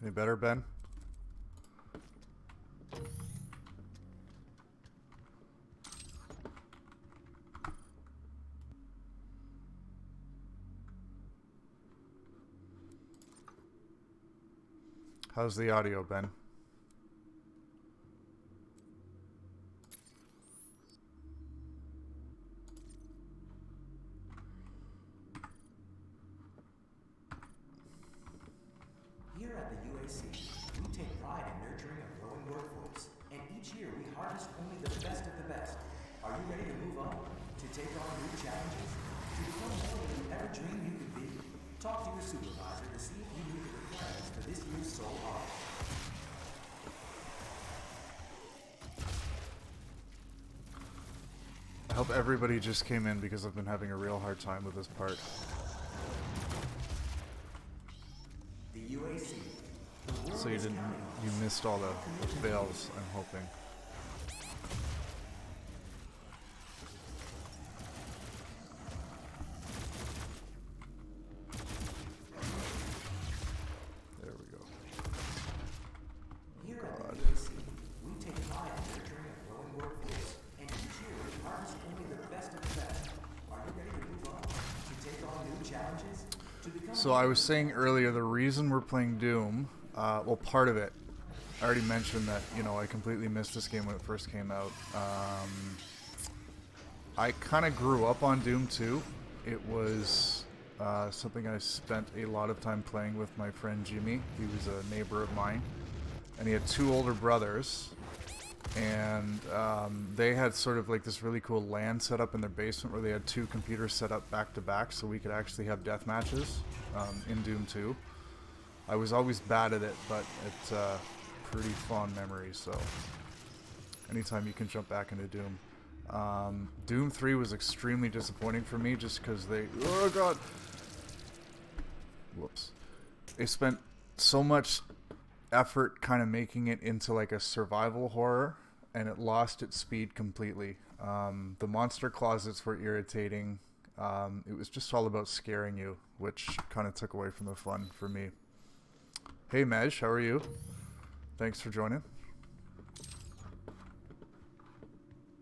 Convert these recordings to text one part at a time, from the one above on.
Any better, Ben? How's the audio, Ben? Here at the UAC, we take pride in nurturing a growing workforce, and each year we harvest only the best of the best. Are you ready to move up? To take on new challenges? To become more than you ever dreamed you could be? Talk to your supervisor to see if you meet the requirements for this year's Soul Harvest. I hope everybody just came in because I've been having a real hard time with this part. The UAC. So you missed all the fails, I'm hoping. There we go. Here at the UAC, we take pride in nurturing a growing workforce, and each year we harvest only the best of the best. Are you ready to move on? To take on new challenges? To become So I was saying earlier, the reason we're playing Doom, well, part of it, I already mentioned that, you know, I completely missed this game when it first came out. I kind of grew up on Doom 2. It was something I spent a lot of time playing with my friend Jimmy. He was a neighbor of mine, and he had two older brothers, and they had sort of like this really cool LAN set up in their basement where they had two computers set up back to back so we could actually have death matches in Doom 2. I was always bad at it, but it's pretty fond memory, so anytime you can jump back into Doom. Doom 3 was extremely disappointing for me just because oh god, whoops, they spent so much effort kind of making it into like a survival horror, and it lost its speed completely. The monster closets were irritating. It was just all about scaring you, which kind of took away from the fun for me. Hey Mej, how are you? Thanks for joining.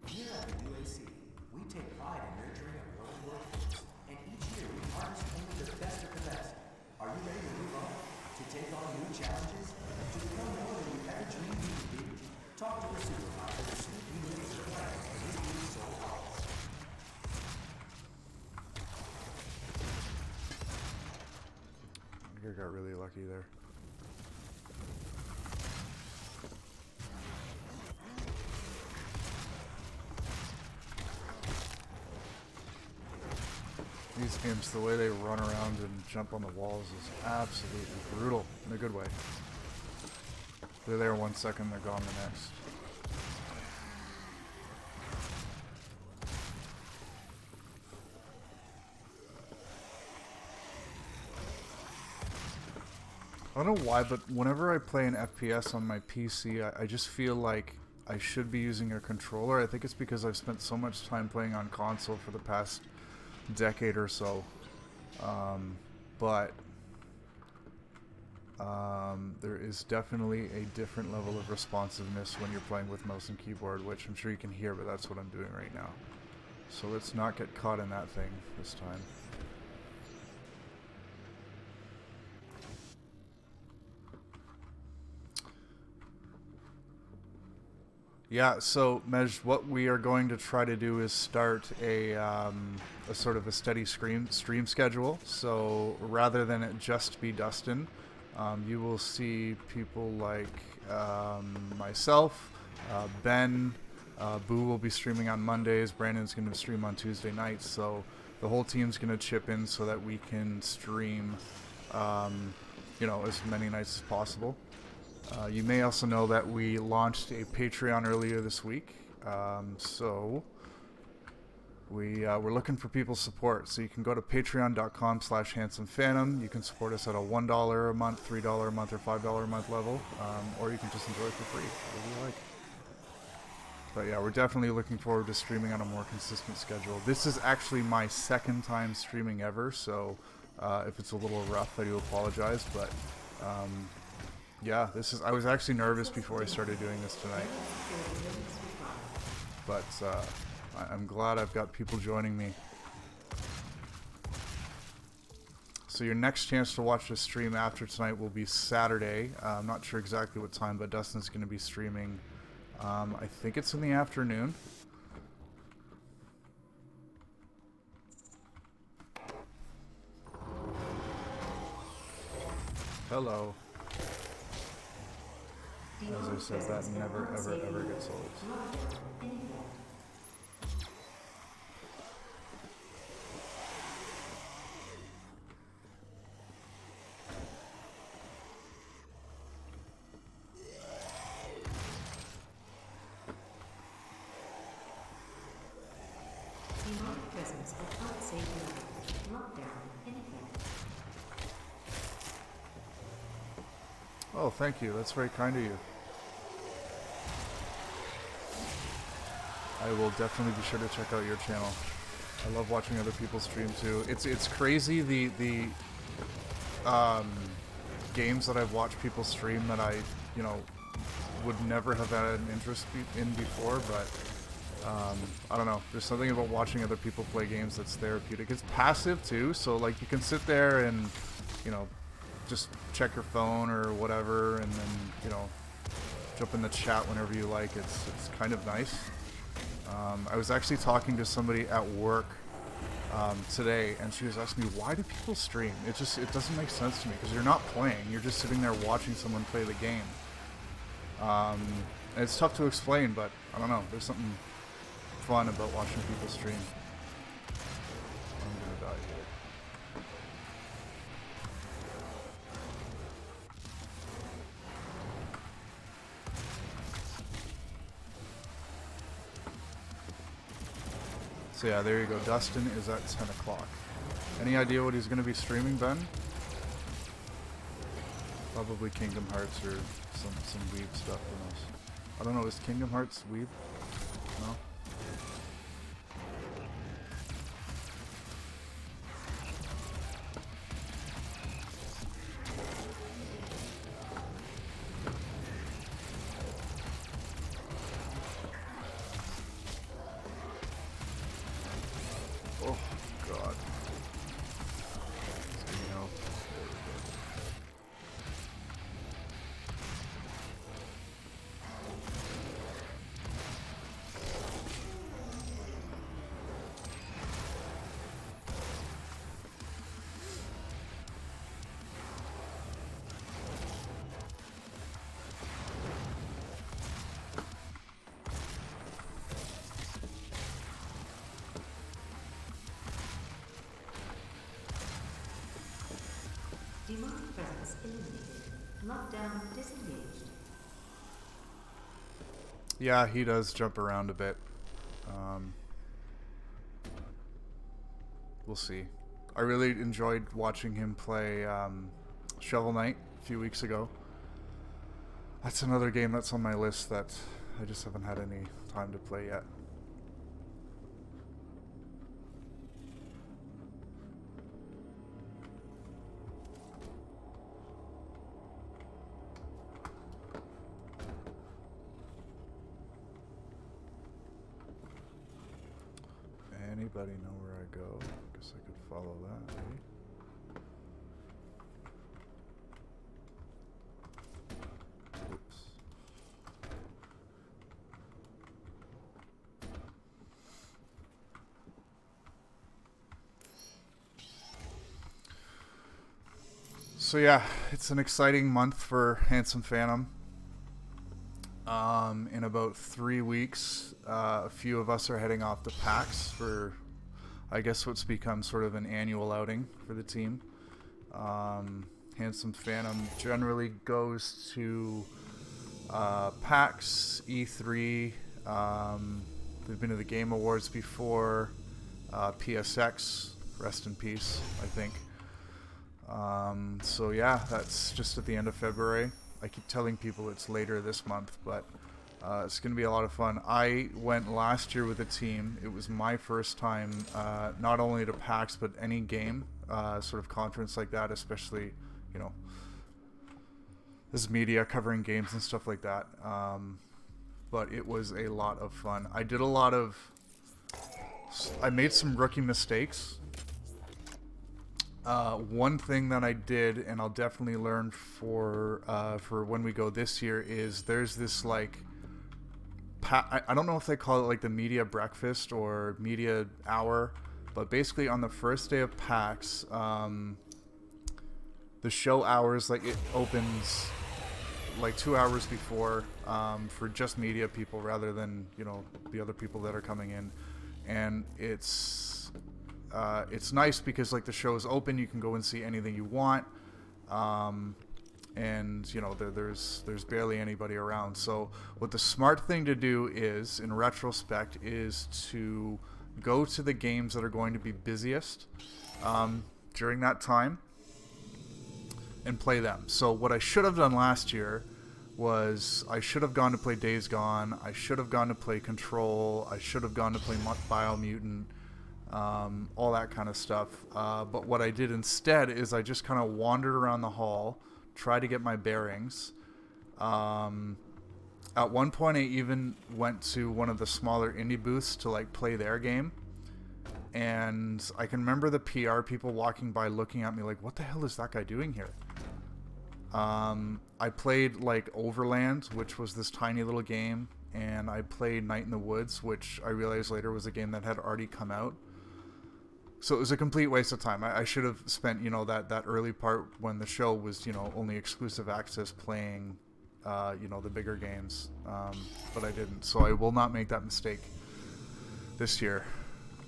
Here at the UAC, we take pride in nurturing a growing workforce, and each year we harvest only the best of the best. Are you ready to move on? To take on new challenges? To become more than you ever dreamed you could be? Talk to your supervisor to see if you meet the requirements for this year's Soul Harvest. I think I got really lucky there. These games, the way they run around and jump on the walls is absolutely brutal in a good way. They're there 1 second, they're gone the next. I don't know why, but whenever I play an FPS on my PC, I just feel like I should be using a controller. I think it's because I've spent so much time playing on console for the past decade or so, but there is definitely a different level of responsiveness when you're playing with mouse and keyboard, which I'm sure you can hear, but that's what I'm doing right now. So let's not get caught in that thing this time. Yeah, so Mej, what we are going to try to do is start a sort of a steady stream schedule. So rather than it just be Dustin, you will see people like myself, Ben, Boo will be streaming on Mondays, Brandon's going to stream on Tuesday nights. So the whole team's going to chip in so that we can stream, you know, as many nights as possible. You may also know that we launched a Patreon earlier this week, so we're looking for people's support. So you can go to patreon.com/handsomephantom. You can support us at a $1 a month, $3 a month, or $5 a month level, or you can just enjoy it for free, whatever you like. But yeah, we're definitely looking forward to streaming on a more consistent schedule. This is actually my second time streaming ever, so if it's a little rough, I do apologize, but Yeah, this is. I was actually nervous before I started doing this tonight, but I'm glad I've got people joining me. So your next chance to watch the stream after tonight will be Saturday. I'm not sure exactly what time, but Dustin's going to be streaming. I think it's in the afternoon. Hello. As I said, that never, ever, ever gets old. Demonic presence of unsafe level. Lockdown in effect. Oh, thank you. That's very kind of you. I will definitely be sure to check out your channel. I love watching other people stream too. It's crazy the games that I've watched people stream that I would never have had an interest in before, but I don't know. There's something about watching other people play games that's therapeutic. It's passive too, so like you can sit there and just check your phone or whatever, and then jump in the chat whenever you like. It's kind of nice. I was actually talking to somebody at work today, and she was asking me, why do people stream? It doesn't make sense to me, because you're not playing, you're just sitting there watching someone play the game. And it's tough to explain, but I don't know, there's something fun about watching people stream. I'm gonna die here. So yeah, there you go. Dustin is at 10 o'clock. Any idea what he's going to be streaming, Ben? Probably Kingdom Hearts or some weeb stuff. Who knows? I don't know. Is Kingdom Hearts weeb? No. Oh God. Let's give me help. There we go. Demonic presence eliminated. Lockdown disengaged. Yeah, he does jump around a bit. We'll see. I really enjoyed watching him play Shovel Knight a few weeks ago. That's another game that's on my list that I just haven't had any time to play yet. Anybody know where I go? Guess I could follow that, maybe. Oops. So yeah, it's an exciting month for Handsome Phantom. In about 3 weeks, a few of us are heading off to PAX for, I guess, what's become sort of an annual outing for the team. Handsome Phantom generally goes to PAX, E3. We've been to the Game Awards before, PSX, rest in peace, I think. So yeah, that's just at the end of February. I keep telling people it's later this month, but it's going to be a lot of fun. I went last year with a team. It was my first time, not only to PAX, but any game, sort of conference like that, especially, as media covering games and stuff like that. But it was a lot of fun. I made some rookie mistakes. One thing that I did, and I'll definitely learn for when we go this year, is there's this like, I don't know if they call it like the media breakfast or media hour, but basically on the first day of PAX, the show hours, like it opens like 2 hours before, for just media people rather than, you know, the other people that are coming in. And it's nice because like the show is open, you can go and see anything you want, and you know there's barely anybody around. So what the smart thing to do is, in retrospect, is to go to the games that are going to be busiest during that time and play them. So what I should have done last year was I should have gone to play Days Gone, I should have gone to play Control, I should have gone to play Biomutant, all that kind of stuff. But what I did instead is I just kind of wandered around the hall, tried to get my bearings. At one point I even went to one of the smaller indie booths to like play their game. And I can remember the PR people walking by looking at me like, what the hell is that guy doing here? I played like Overland, which was this tiny little game, and I played Night in the Woods, which I realized later was a game that had already come out. So it was a complete waste of time. I should have spent, you know, that early part when the show was, you know, only exclusive access playing, you know, the bigger games. But I didn't. So I will not make that mistake this year.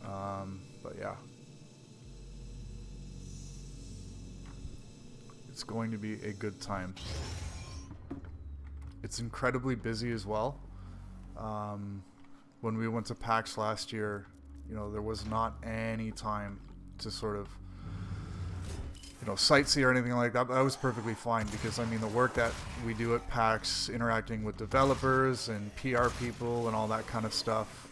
But yeah. It's going to be a good time. It's incredibly busy as well. When we went to PAX last year, you know, there was not any time to sort of, you know, sightsee or anything like that. But that was perfectly fine because, I mean, the work that we do at PAX, interacting with developers and PR people and all that kind of stuff,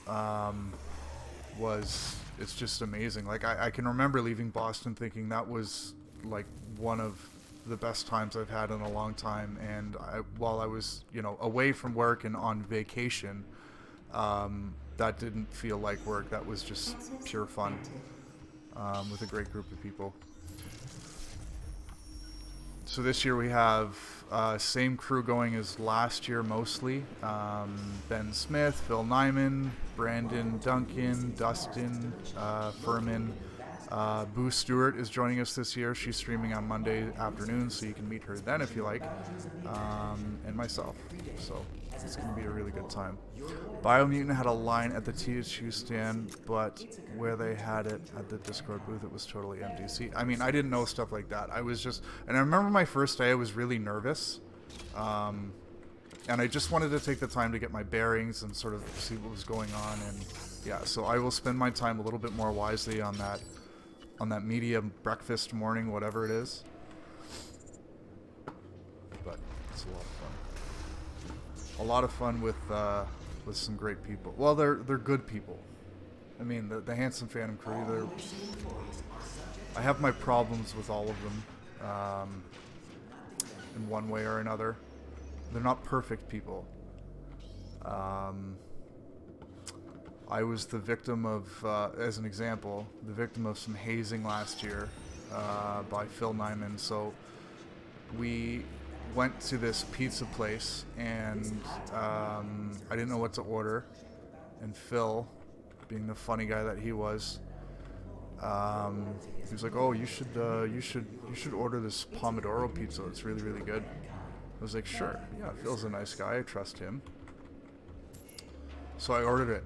it's just amazing. Like, I can remember leaving Boston thinking that was, like, one of the best times I've had in a long time. And while I was, you know, away from work and on vacation, that didn't feel like work. That was just pure fun, with a great group of people. So this year we have same crew going as last year mostly. Ben Smith, Phil Nyman, Brandon Duncan, Dustin, Furman. Boo Stewart is joining us this year. She's streaming on Monday afternoon, so you can meet her then if you like. And myself. So it's going to be a really good time. Biomutant had a line at the THQ stand, but where they had it at the Discord booth, it was totally empty. See, I mean, I didn't know stuff like that. I was just... And I remember my first day, I was really nervous. And I just wanted to take the time to get my bearings and sort of see what was going on. And yeah, so I will spend my time a little bit more wisely on that media breakfast morning, whatever it is. But it's a lot of fun. A lot of fun with some great people. Well, they're good people. I mean, the Handsome Phantom crew. I have my problems with all of them, in one way or another. They're not perfect people. I was the victim of, as an example, the victim of some hazing last year by Phil Nyman. So we went to this pizza place, and I didn't know what to order. And Phil, being the funny guy that he was like, "Oh, you should order this Pomodoro pizza. It's really, really good." I was like, "Sure, yeah, Phil's a nice guy. I trust him." So I ordered it.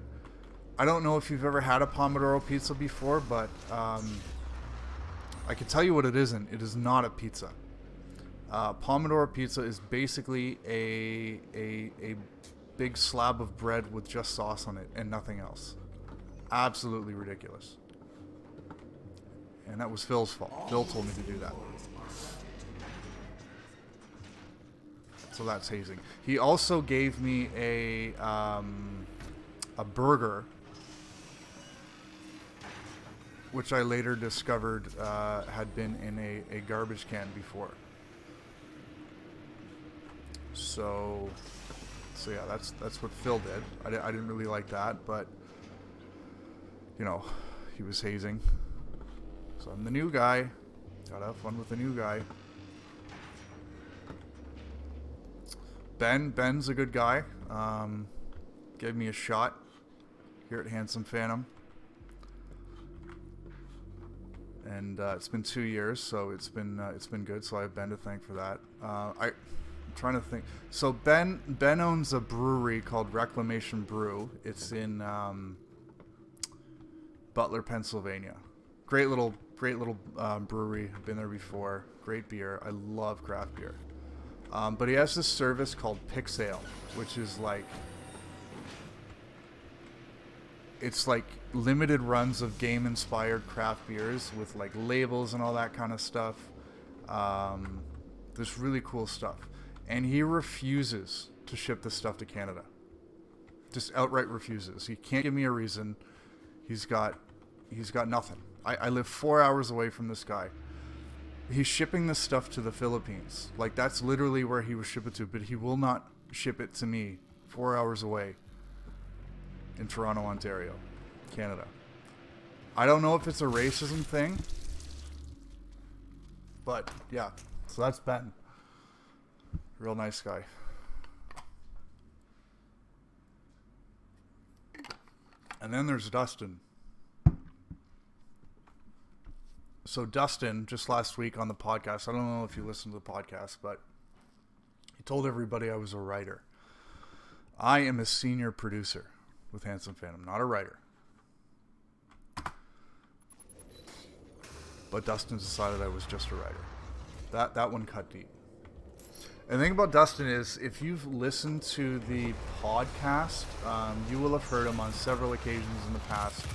I don't know if you've ever had a Pomodoro pizza before, but I can tell you what it isn't. It is not a pizza. Pomodoro pizza is basically a big slab of bread with just sauce on it and nothing else. Absolutely ridiculous. And that was Phil's fault. Phil told me to do that. So that's hazing. He also gave me a burger, which I later discovered had been in a garbage can before. So yeah, that's what Phil did. I didn't really like that, but you know, he was hazing. So I'm the new guy. Gotta have fun with the new guy. Ben's a good guy. Gave me a shot here at Handsome Phantom. And it's been 2 years, so it's been good. So I have Ben to thank for that. I'm trying to think. So Ben owns a brewery called Reclamation Brew. It's in Butler, Pennsylvania. Great little brewery. I've been there before. Great beer. I love craft beer. But he has this service called Pixale, which is like, it's like limited runs of game-inspired craft beers with like labels and all that kind of stuff. There's really cool stuff. And he refuses to ship this stuff to Canada. Just outright refuses. He can't give me a reason. He's got nothing. I live 4 hours away from this guy. He's shipping this stuff to the Philippines. Like, that's literally where he would ship it to, but he will not ship it to me 4 hours away in Toronto, Ontario, Canada. I don't know if it's a racism thing, but yeah. So that's Ben. Real nice guy. And then there's Dustin. So Dustin, just last week on the podcast, I don't know if you listened to the podcast, but he told everybody I was a writer. I am a senior producer with Handsome Phantom, not a writer. But Dustin decided I was just a writer. That one cut deep. And the thing about Dustin is, if you've listened to the podcast, you will have heard him on several occasions in the past,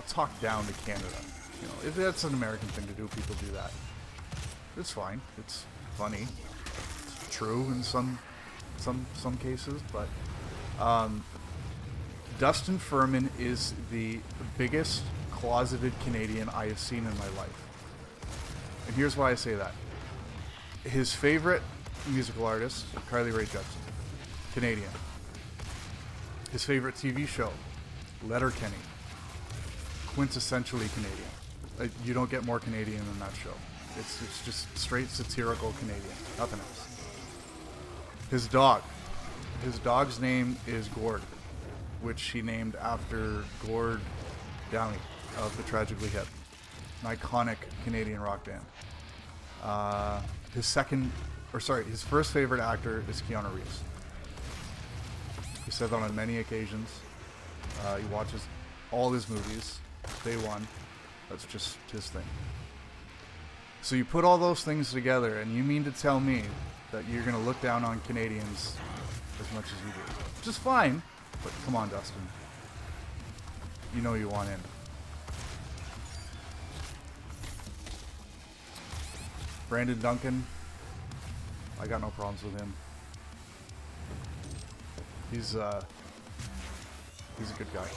talk down to Canada. You know, if that's an American thing to do, people do that. It's fine. It's funny. It's true in some cases, but Dustin Furman is the biggest closeted Canadian I have seen in my life. And here's why I say that. His favorite musical artist, Carly Rae Jepsen, Canadian. His favorite TV show, Letterkenny, quintessentially Canadian. You don't get more Canadian than that show. It's just straight satirical Canadian, nothing else. His dog's name is Gord, which he named after Gord Downie of the Tragically Hip, an iconic Canadian rock band. His first favorite actor is Keanu Reeves. He said that on many occasions. He watches all his movies, day one. That's just his thing. So you put all those things together, and you mean to tell me that you're going to look down on Canadians as much as you do? Which is fine, but come on, Dustin. You know you want in. Brandon Duncan, I got no problems with him. He's a good guy.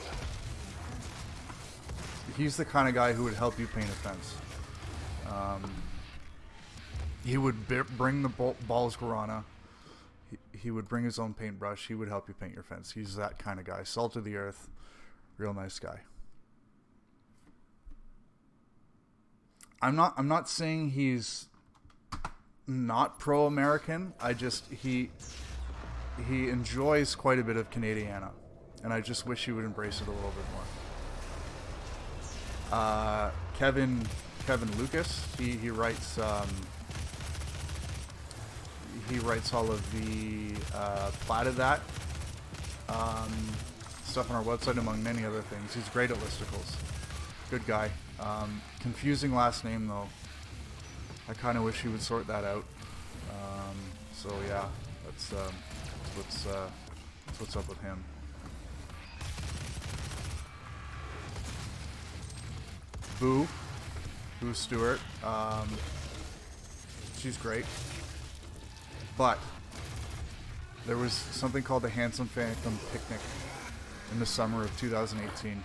He's the kind of guy who would help you paint a fence. He would bring the Balls Guarana. He would bring his own paintbrush. He would help you paint your fence. He's that kind of guy. Salt of the earth. Real nice guy. I'm not saying he's not pro-American. He enjoys quite a bit of Canadiana, and I just wish he would embrace it a little bit more. Kevin Lucas, he writes all of the Platted That stuff on our website, among many other things. He's great at listicles. Good guy. Confusing last name though. I kind of wish he would sort that out. So yeah, that's what's up with him. Boo Stewart. She's great. But there was something called the Handsome Phantom Picnic in the summer of 2018.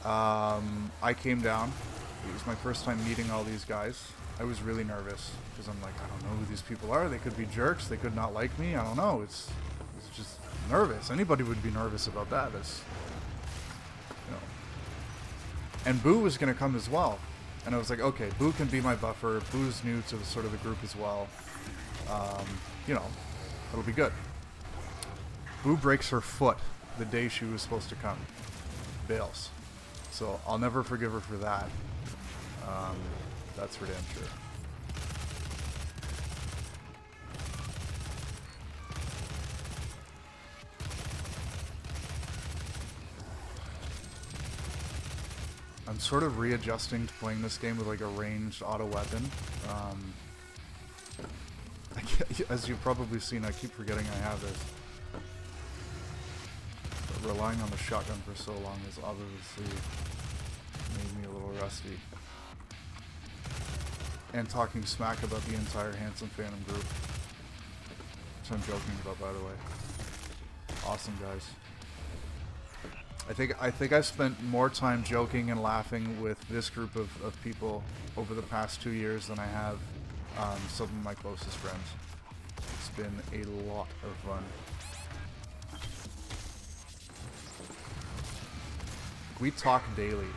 I came down. It was my first time meeting all these guys. I was really nervous because I'm like, I don't know who these people are. They could be jerks. They could not like me. I don't know. It's just nervous. Anybody would be nervous about that. It's, you know. And Boo was going to come as well. And I was like, okay, Boo can be my buffer. Boo's new to sort of the group as well. You know, it'll be good. Boo breaks her foot the day she was supposed to come. Bails. So I'll never forgive her for that. That's for damn sure. I'm sort of readjusting to playing this game with like a ranged auto weapon. As you've probably seen, I keep forgetting I have this. But relying on the shotgun for so long has obviously made me a little rusty. And talking smack about the entire Handsome Phantom group. Which I'm joking about, by the way. Awesome, guys. I think I've spent more time joking and laughing with this group of people over the past 2 years than I have some of my closest friends. It's been a lot of fun. We talk daily.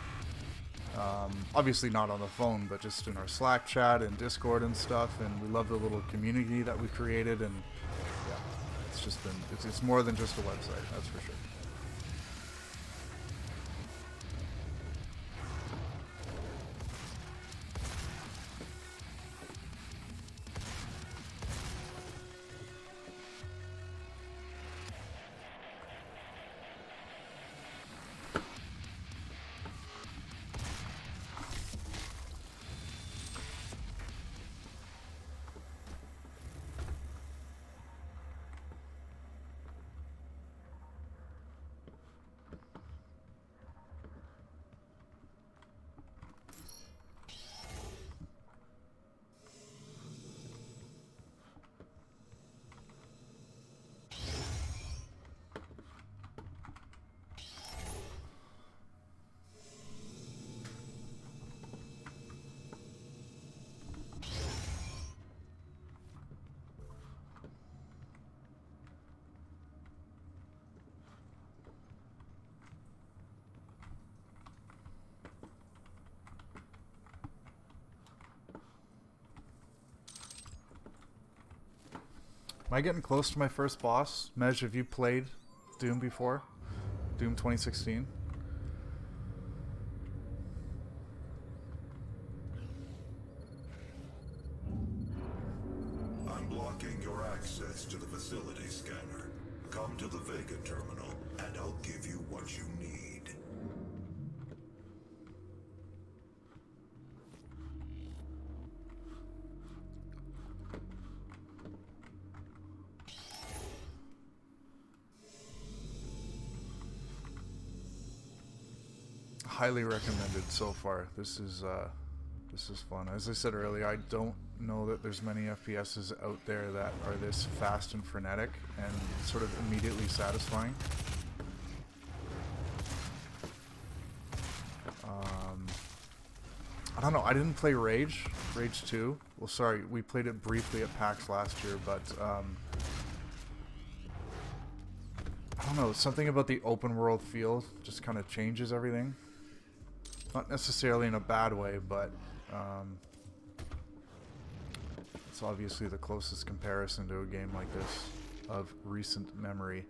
Obviously not on the phone, but just in our Slack chat and Discord and stuff, and we love the little community that we created, and yeah, it's just been, it's more than just a website, that's for sure. Am I getting close to my first boss? Mej, have you played Doom before? Doom 2016? I'm blocking your access to the facility scanner. Come to the Vega terminal, and I'll give you what you need. Highly recommended so far. This is fun. As I said earlier, I don't know that there's many FPSs out there that are this fast and frenetic and sort of immediately satisfying. I don't know. I didn't play Rage 2. Well, sorry, we played it briefly at PAX last year, but I don't know. Something about the open world feel just kind of changes everything. Not necessarily in a bad way, but it's obviously the closest comparison to a game like this of recent memory.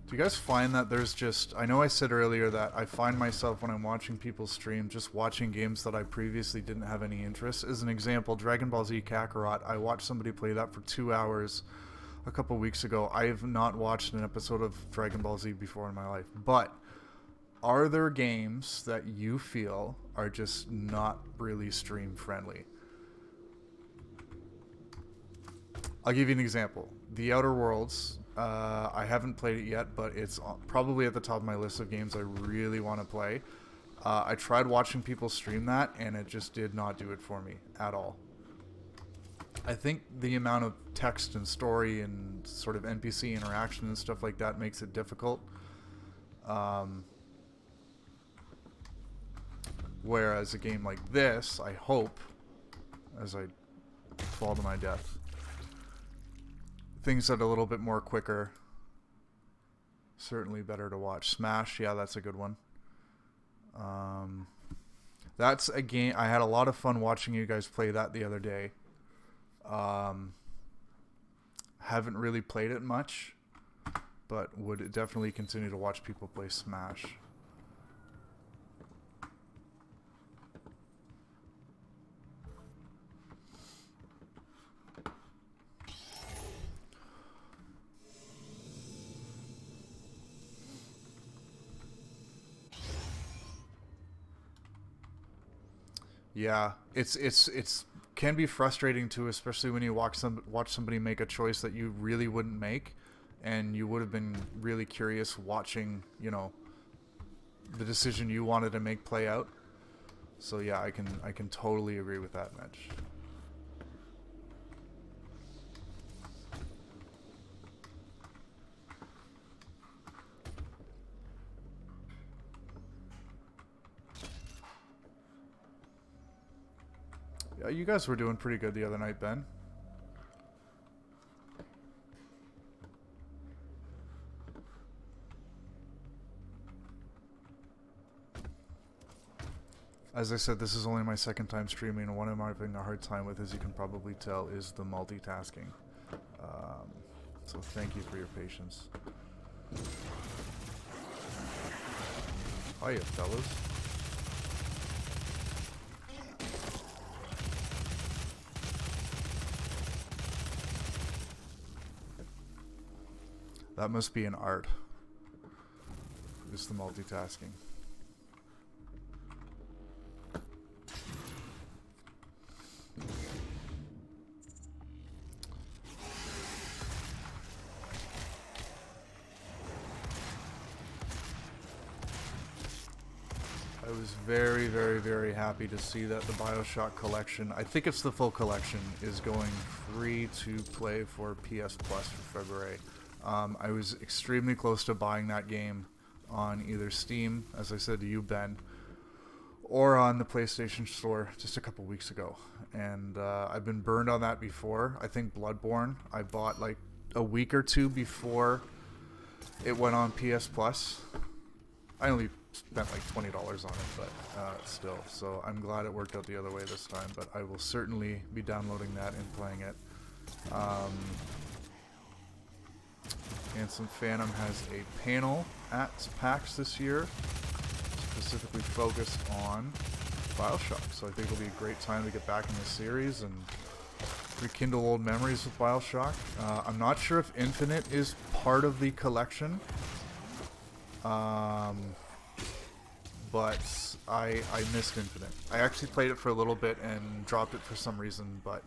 Do you guys find that there's just... I know I said earlier that I find myself when I'm watching people stream just watching games that I previously didn't have any interest. As an example, Dragon Ball Z Kakarot, I watched somebody play that for 2 hours a couple weeks ago. I have not watched an episode of Dragon Ball Z before in my life. But are there games that you feel are just not really stream friendly? I'll give you an example. The Outer Worlds... I haven't played it yet, but it's probably at the top of my list of games I really want to play. I tried watching people stream that, and it just did not do it for me at all. I think the amount of text and story and sort of NPC interaction and stuff like that makes it difficult. Whereas a game like this, I hope, as I fall to my death, things that are a little bit more quicker, certainly better to watch. Smash, yeah, that's a good one. That's a game, I had a lot of fun watching you guys play that the other day. Haven't really played it much, but would definitely continue to watch people play Smash. Yeah, it's can be frustrating too, especially when you watch somebody make a choice that you really wouldn't make, and you would have been really curious watching, you know, the decision you wanted to make play out. So yeah, I can totally agree with that, Mitch. Yeah, you guys were doing pretty good the other night, Ben. As I said, this is only my second time streaming, and one I'm having a hard time with, as you can probably tell, is the multitasking. So thank you for your patience. Hiya, fellas. That must be an art. Just the multitasking. I was very, very, very happy to see that the BioShock collection, I think it's the full collection, is going free to play for PS Plus for February. I was extremely close to buying that game on either Steam, as I said to you, Ben, or on the PlayStation Store just a couple weeks ago. And I've been burned on that before. I think Bloodborne I bought like a week or two before it went on PS Plus. I only spent like $20 on it, but still. So I'm glad it worked out the other way this time, but I will certainly be downloading that and playing it. Handsome Phantom has a panel at PAX this year, specifically focused on BioShock. So I think it'll be a great time to get back in the series and rekindle old memories with BioShock. I'm not sure if Infinite is part of the collection, but I missed Infinite. I actually played it for a little bit and dropped it for some reason, but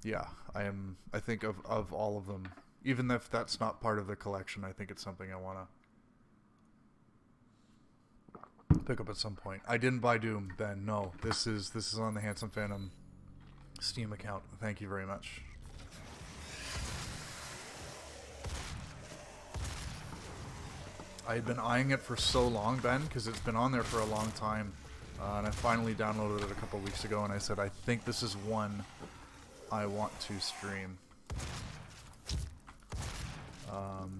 yeah, I think of all of them, even if that's not part of the collection, I think it's something I want to pick up at some point. I didn't buy Doom, Ben. No, this is on the Handsome Phantom Steam account. Thank you very much. I had been eyeing it for so long, Ben, because it's been on there for a long time, and I finally downloaded it a couple weeks ago, and I said, I think this is one I want to stream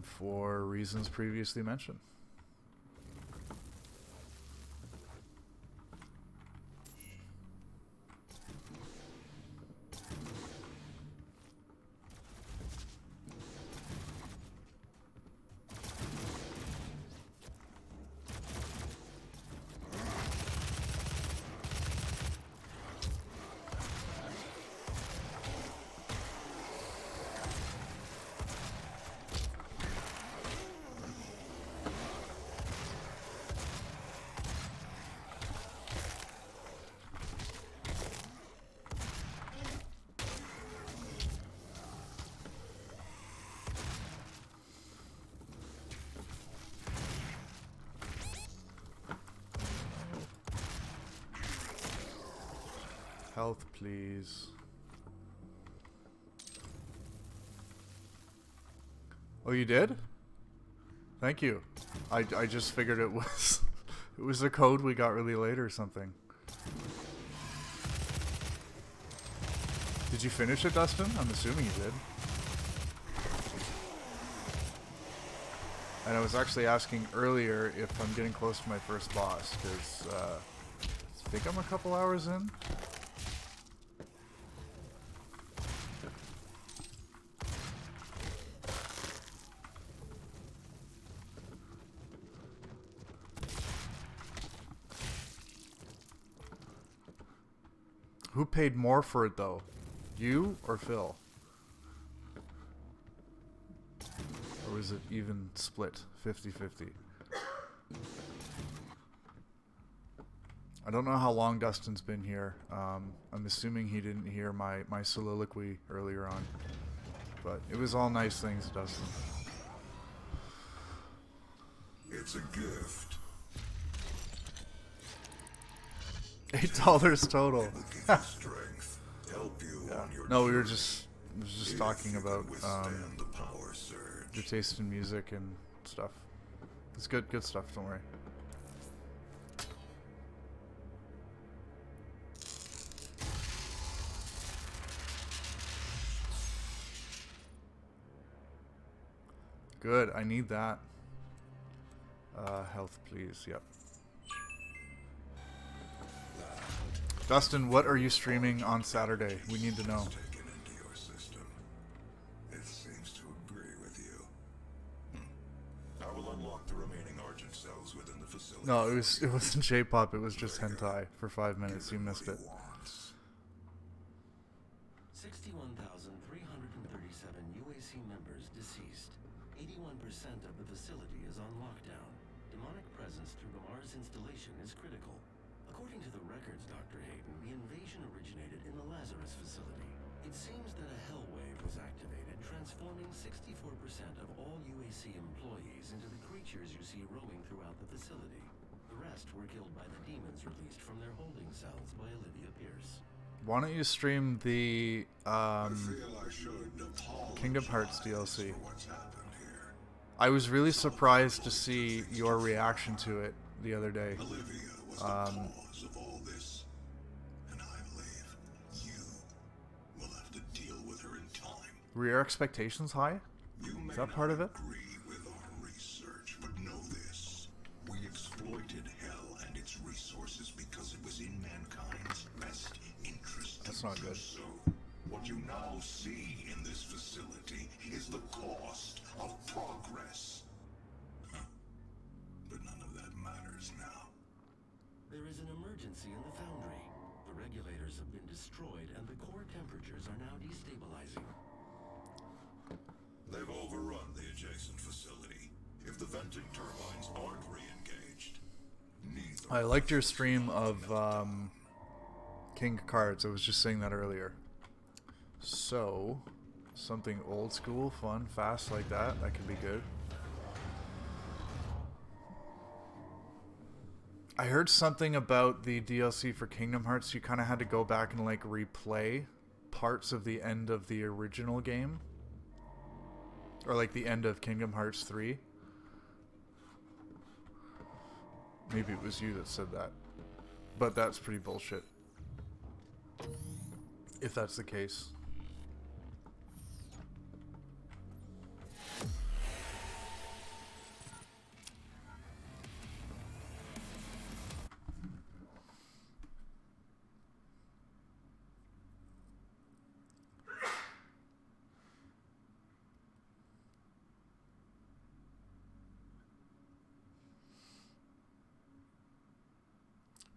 for reasons previously mentioned. Health, please. Oh, you did? Thank you. I just figured it was it was a code we got really late or something. Did you finish it, Dustin? I'm assuming you did. And I was actually asking earlier if I'm getting close to my first boss, because I think I'm a couple hours in. Who paid more for it, though? You or Phil? Or was it even split? 50-50? I don't know how long Dustin's been here. I'm assuming he didn't hear my soliloquy earlier on. But it was all nice things, Dustin. It's a gift. $8 total. It will give you strength, help you on your No, we were journey. just If talking you about can withstand the power surge. your taste in music and stuff. It's good stuff. Don't worry. Good. I need that. Health, please. Yep. Dustin, what are you streaming on Saturday? We need to know. Taken into your system. It seems to agree with you. I will unlock the remaining Argent cells within the facility. No, it wasn't J-pop. It was just hentai for 5 minutes. You missed it. 61,337 UAC members deceased. 81% of the facility is on lockdown. Demonic presence through the Mars installation is critical. According to the records, Dr. Hayden, the invasion originated in the Lazarus facility. It seems that a hell wave was activated, transforming 64% of all UAC employees into the creatures you see roaming throughout the facility. The rest were killed by the demons released from their holding cells by Olivia Pierce. Why don't you stream the I feel I should apologize Kingdom Hearts DLC? for what's happened here. I was really surprised to see your reaction to it the other day. Olivia was the cause of all this, and I believe you will have to deal with her in time. Were your expectations high? You may Is that part of it? not agree with our research, but know this: we exploited hell and its resources because it was in mankind's best interest. That's to not do good. So, what you now see in this facility is the cost of progress. But none of that matters now. There is an emergency in the foundry. The regulators have been destroyed and the core temperatures are now destabilizing. They've overrun the adjacent facility. If the venting turbines aren't re-engaged, neither. I liked your stream of King Cards. I was just saying that earlier. So, something old school, fun, fast like that could be good. I heard something about the DLC for Kingdom Hearts. You kind of had to go back and like replay parts of the end of the original game. Or like the end of Kingdom Hearts 3. Maybe it was you that said that. But that's pretty bullshit. If that's the case.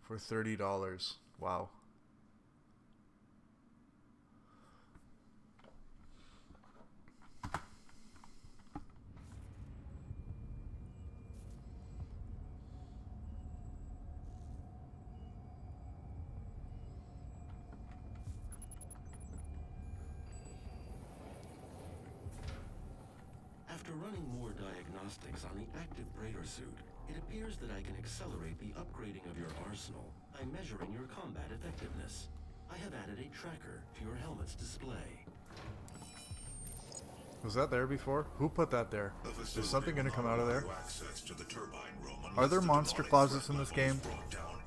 For $30. Wow. After running more diagnostics on the active Praetor suit, it appears that I can accelerate the upgrading of your arsenal by measuring your combat effectiveness. I have added a tracker to your helmet's display. Was that there before? Who put that there? Is something going to come out of there? Are there monster closets in this game?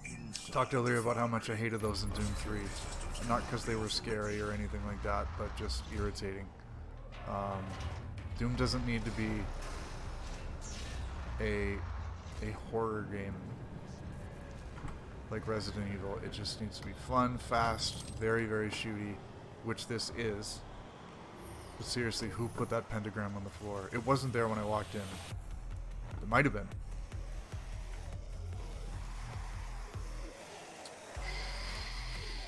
I talked earlier about how much I hated those in Doom 3. Not because they were scary or anything like that, but just irritating. Doom doesn't need to be a horror game like Resident Evil. It just needs to be fun, fast, very, very shooty, which this is. But seriously, who put that pentagram on the floor? It wasn't there when I walked in. It might have been.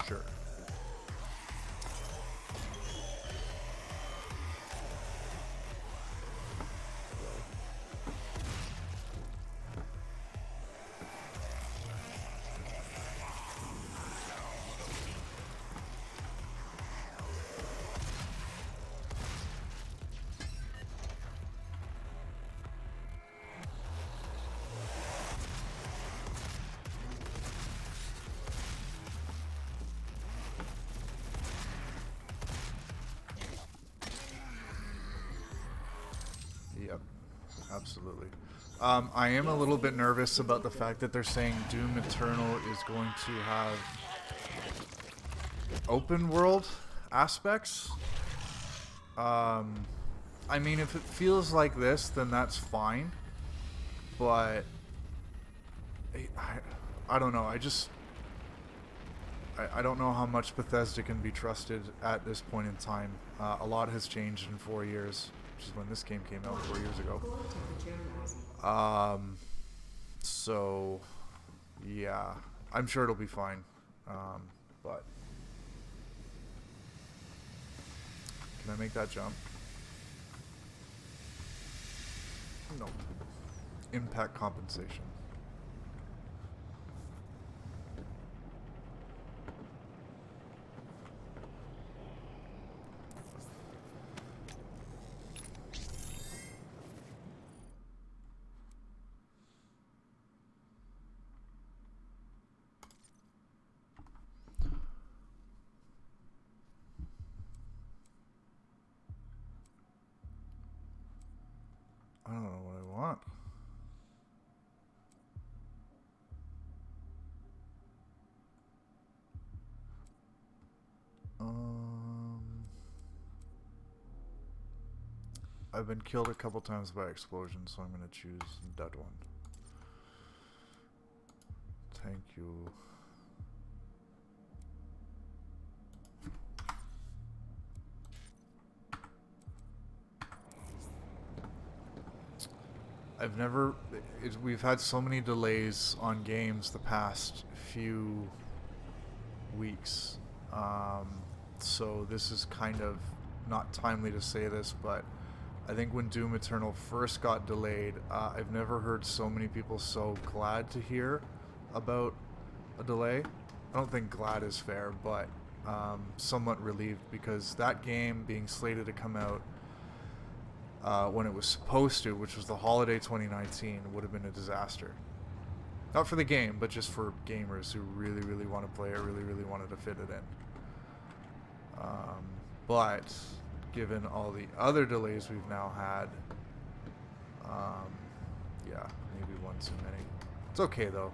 Sure. Yep, absolutely. I am a little bit nervous about the fact that they're saying Doom Eternal is going to have open world aspects. I mean, if it feels like this, then that's fine. But I don't know. I don't know how much Bethesda can be trusted at this point in time. A lot has changed in 4 years, which is when this game came out 4 years ago. So, yeah, I'm sure it'll be fine. But can I make that jump? No. Impact compensation. I don't know what I want. I've been killed a couple times by explosions, so I'm going to choose that one. Thank you. We've had so many delays on games the past few weeks. So this is kind of not timely to say this, but I think when Doom Eternal first got delayed, I've never heard so many people so glad to hear about a delay. I don't think glad is fair, but somewhat relieved, because that game being slated to come out when it was supposed to, which was the holiday 2019, would have been a disaster. Not for the game, but just for gamers who really, really want to play it, really, really wanted to fit it in. But given all the other delays we've now had, yeah, maybe one too many. It's okay though.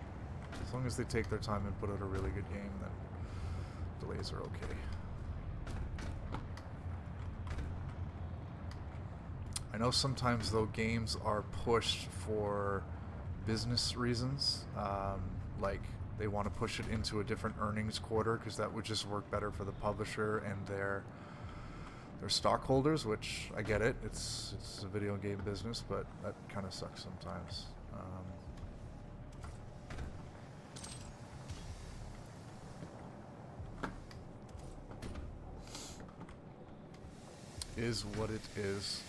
As long as they take their time and put out a really good game, then delays are okay. I know sometimes though games are pushed for business reasons, like they want to push it into a different earnings quarter because that would just work better for the publisher and their stockholders, which I get it. It's a video game business, but that kind of sucks sometimes. Is what it is.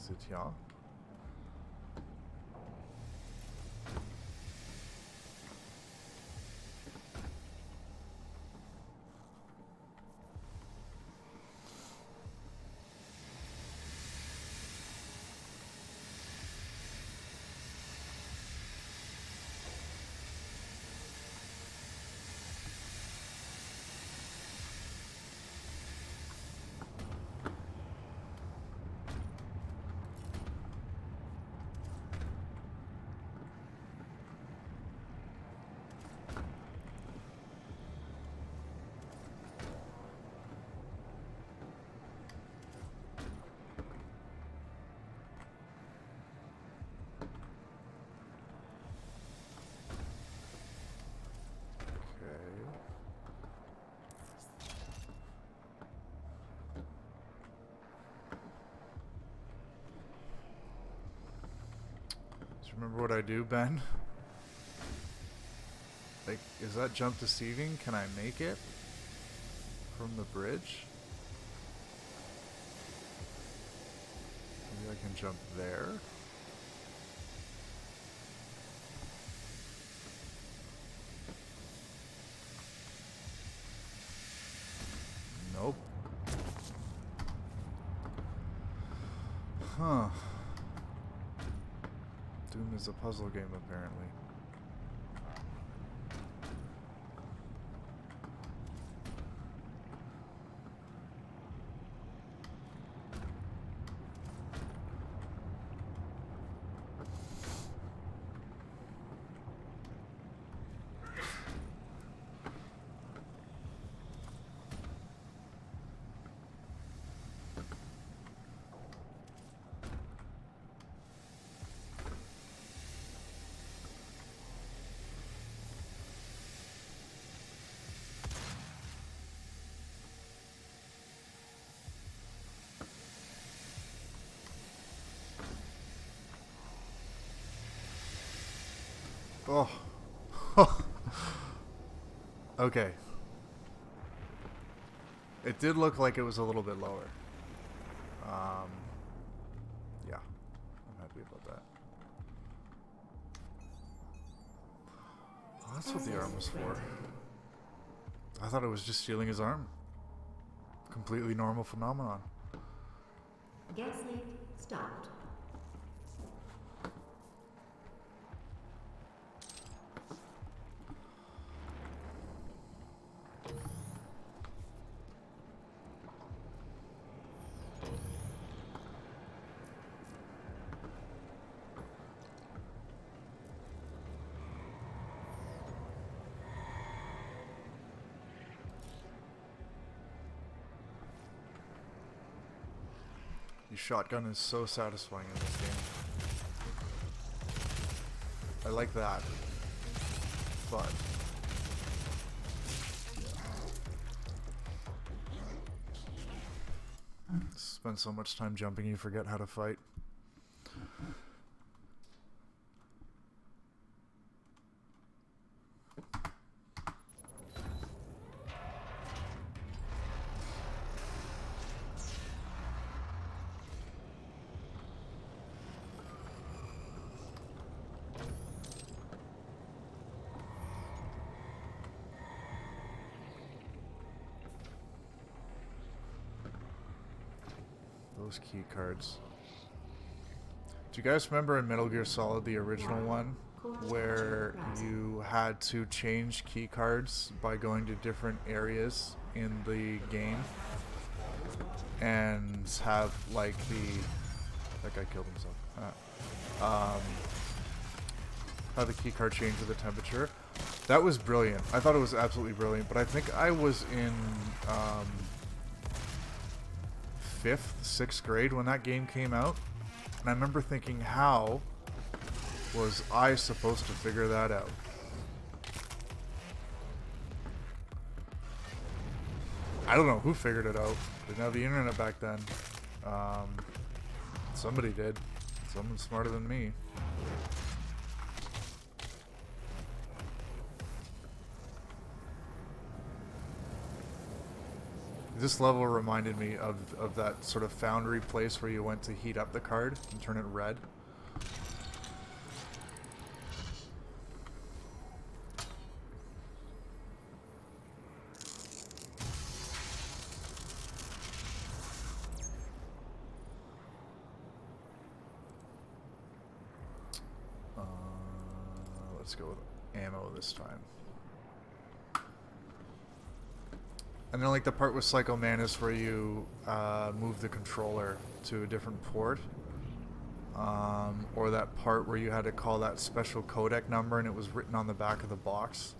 Zitian. Remember what I do, Ben? Like, is that jump deceiving? Can I make it from the bridge? Maybe I can jump there. Nope. Huh. Doom is a puzzle game, apparently. Oh. Okay. It did look like it was a little bit lower. Yeah. I'm happy about that. Oh, that's what the arm was for. I thought it was just stealing his arm. Completely normal phenomenon. Gas leak stopped. The shotgun is so satisfying in this game. I like that. But spend so much time jumping you forget how to fight. Those key cards. Do you guys remember in Metal Gear Solid, the original one, where you had to change key cards by going to different areas in the game and have like that guy killed himself. Have the key card change with the temperature? That was brilliant. I thought it was absolutely brilliant, but I think I was in 5th, 6th grade when that game came out, and I remember thinking, how was I supposed to figure that out? I don't know who figured it out. Didn't have the internet back then. Somebody did. Someone smarter than me. This level reminded me of that sort of foundry place where you went to heat up the card and turn it red. Let's go with ammo this time. And then like the part with Psycho Mantis where you move the controller to a different port. Or that part where you had to call that special codec number and it was written on the back of the box.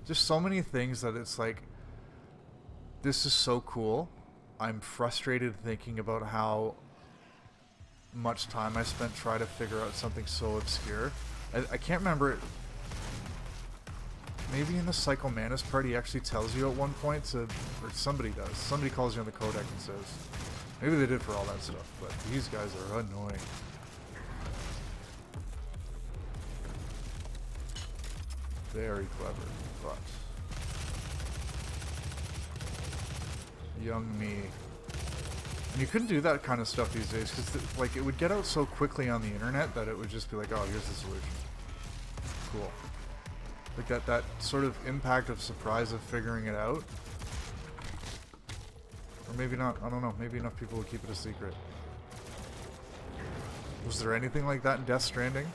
Just so many things that it's like, this is so cool. I'm frustrated thinking about how much time I spent trying to figure out something so obscure. I can't remember it. Maybe in the Psycho Mantis part he actually tells you at one point to, or somebody does. Somebody calls you on the codec and says, maybe they did for all that stuff, but these guys are annoying. Very clever, but young me. And you couldn't do that kind of stuff these days because like it would get out so quickly on the internet that it would just be like, oh, here's the solution. Cool. Like that sort of impact of surprise of figuring it out. Or maybe not, I don't know, maybe enough people would keep it a secret. Was there anything like that in Death Stranding?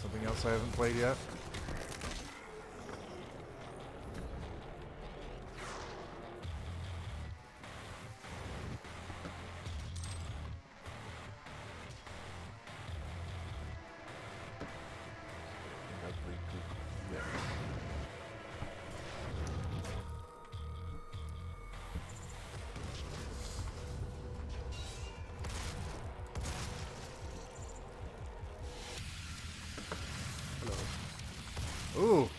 Something else I haven't played yet? Ooh.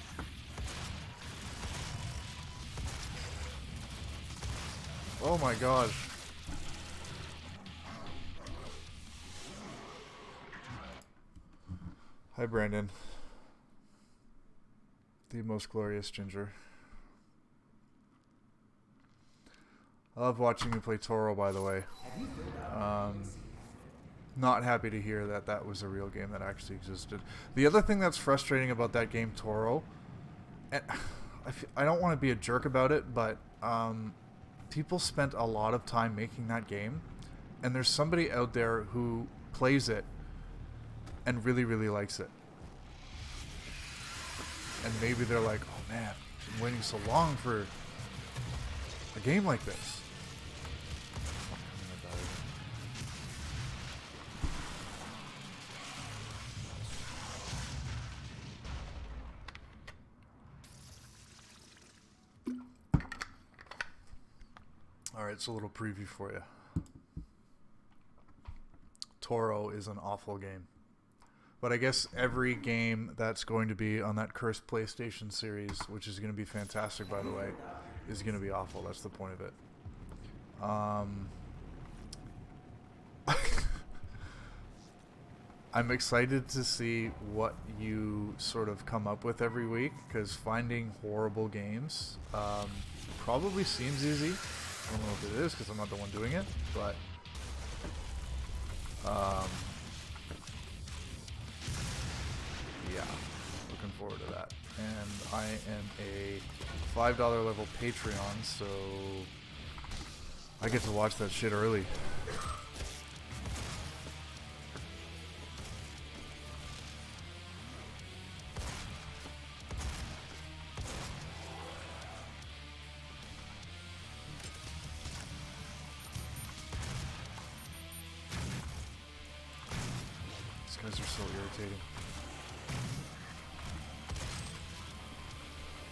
Oh my gosh. Hi, Brandon. The most glorious ginger. I love watching you play Toro, by the way. Not happy to hear that that was a real game that actually existed. The other thing that's frustrating about that game, Toro, and I don't want to be a jerk about it, but people spent a lot of time making that game, and there's somebody out there who plays it and really, really likes it. And maybe they're like, oh man, I've been waiting so long for a game like this. Alright, it's a little preview for you. Toro is an awful game. But I guess every game that's going to be on that cursed PlayStation series, which is going to be fantastic, by the way, is going to be awful. That's the point of it. I'm excited to see what you sort of come up with every week, because finding horrible games probably seems easy. I don't know if it is, because I'm not the one doing it, but yeah, looking forward to that. And I am a $5 level Patreon, so I get to watch that shit early. These guys are so irritating.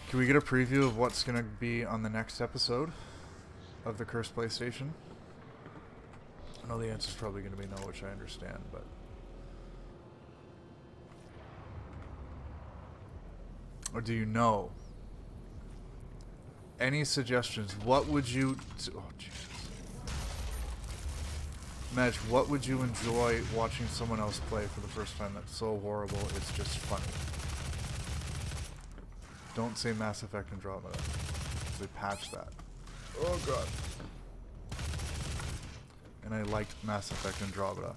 Can we get a preview of what's going to be on the next episode of the Cursed PlayStation? I know the answer is probably going to be no, which I understand, but... Or do you know? Any suggestions? What would you... Oh, Jesus. Madge, what would you enjoy watching someone else play for the first time that's so horrible it's just funny? Don't say Mass Effect Andromeda. They patched that. Oh god. And I liked Mass Effect Andromeda.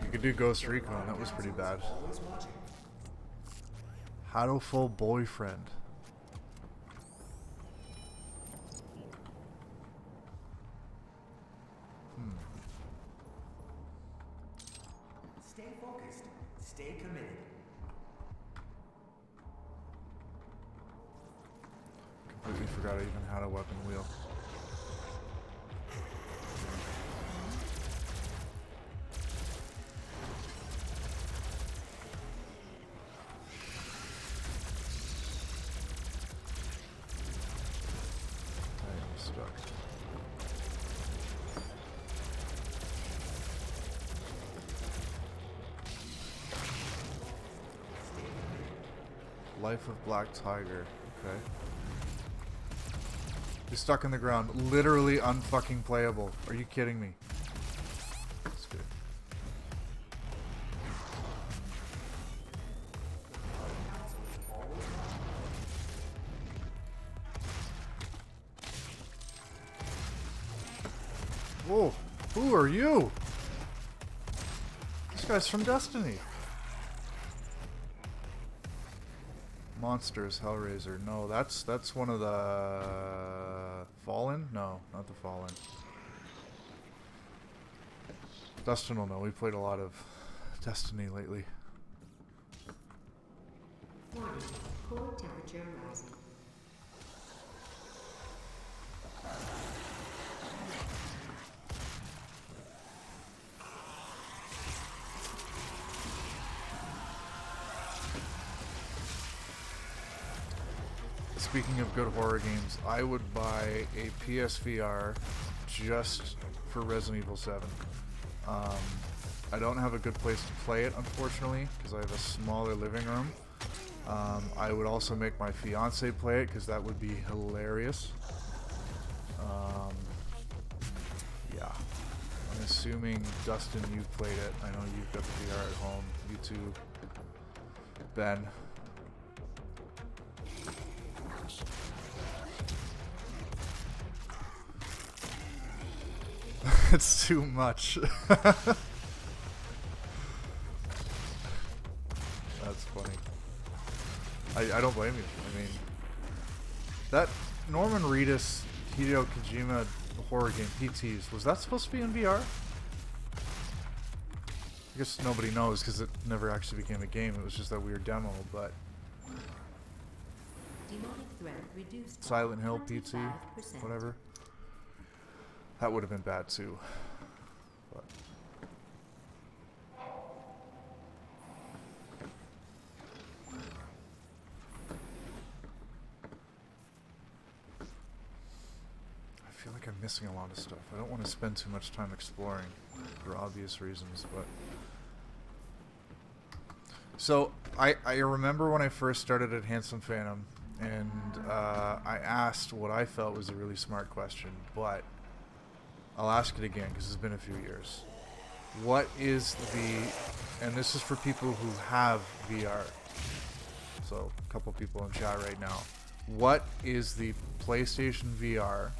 You could do Ghost Recon, that was pretty bad. Hadowful Boyfriend. Stay focused. Stay committed. Completely forgot I even had a weapon wheel. I am stuck. Life of Black Tiger. Okay. He's stuck in the ground. Literally unfucking playable. Are you kidding me? That's good. Whoa. Who are you? This guy's from Destiny. Monsters, Hellraiser. No, that's one of the Fallen? No, not the Fallen. Dustin will know. We played a lot of Destiny lately. Warning, core temperature rising. Speaking of good horror games, I would buy a PSVR just for Resident Evil 7. I don't have a good place to play it, unfortunately, because I have a smaller living room. I would also make my fiance play it, because that would be hilarious. Yeah. I'm assuming, Dustin, you've played it. I know you've got the VR at home. You too. Ben. It's too much. That's funny. I don't blame you. I mean, that Norman Reedus Hideo Kojima horror game, PTs, was that supposed to be in VR? I guess nobody knows because it never actually became a game. It was just that weird demo, but Demonic threat reduced by Silent Hill PT, 25%. whatever. That would have been bad too. But I feel like I'm missing a lot of stuff. I don't want to spend too much time exploring for obvious reasons, but so I remember when I first started at Handsome Phantom, and I asked what I felt was a really smart question, but I'll ask it again because it's been a few years. What is the, and this is for people who have VR, so a couple people in chat right now, what is the PlayStation VR,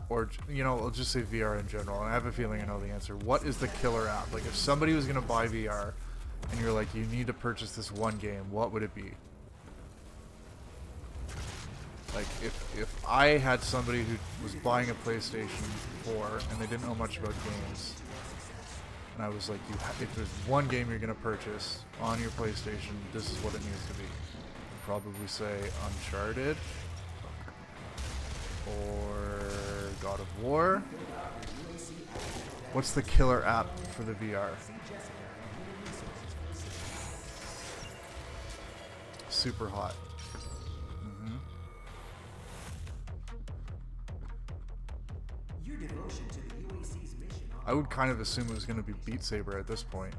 or, you know, I'll just say VR in general, and I have a feeling I know the answer. What is the killer app? Like, if somebody was going to buy VR, and you're like, you need to purchase this one game, what would it be? Like, if I had somebody who was buying a PlayStation 4 and they didn't know much about games, and I was like, if there's one game you're going to purchase on your PlayStation, this is what it needs to be. I'd probably say Uncharted, or God of War. What's the killer app for the VR? Super hot. Your devotion to the UAC's mission I would kind of assume it was going to be Beat Saber at this point.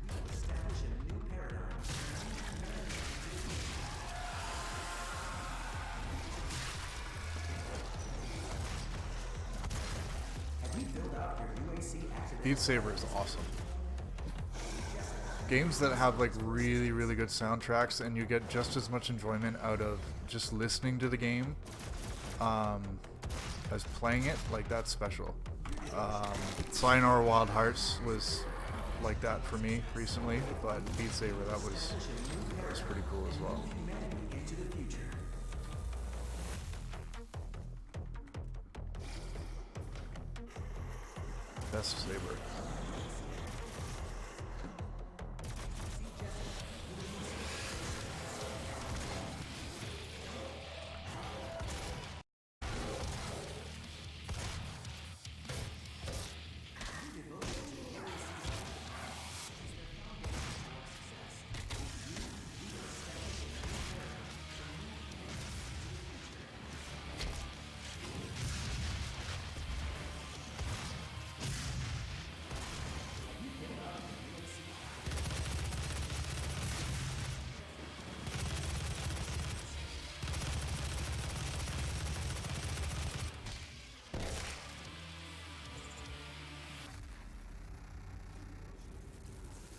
will establish a new paradigm. Have you filled out your UAC activation? Beat Saber is awesome. Games that have like really, really good soundtracks and you get just as much enjoyment out of just listening to the game as playing it, like that's special. Sayonara Wild Hearts was like that for me recently, but Beat Saber, that was pretty cool as well. Humanity into the future. Best Saber.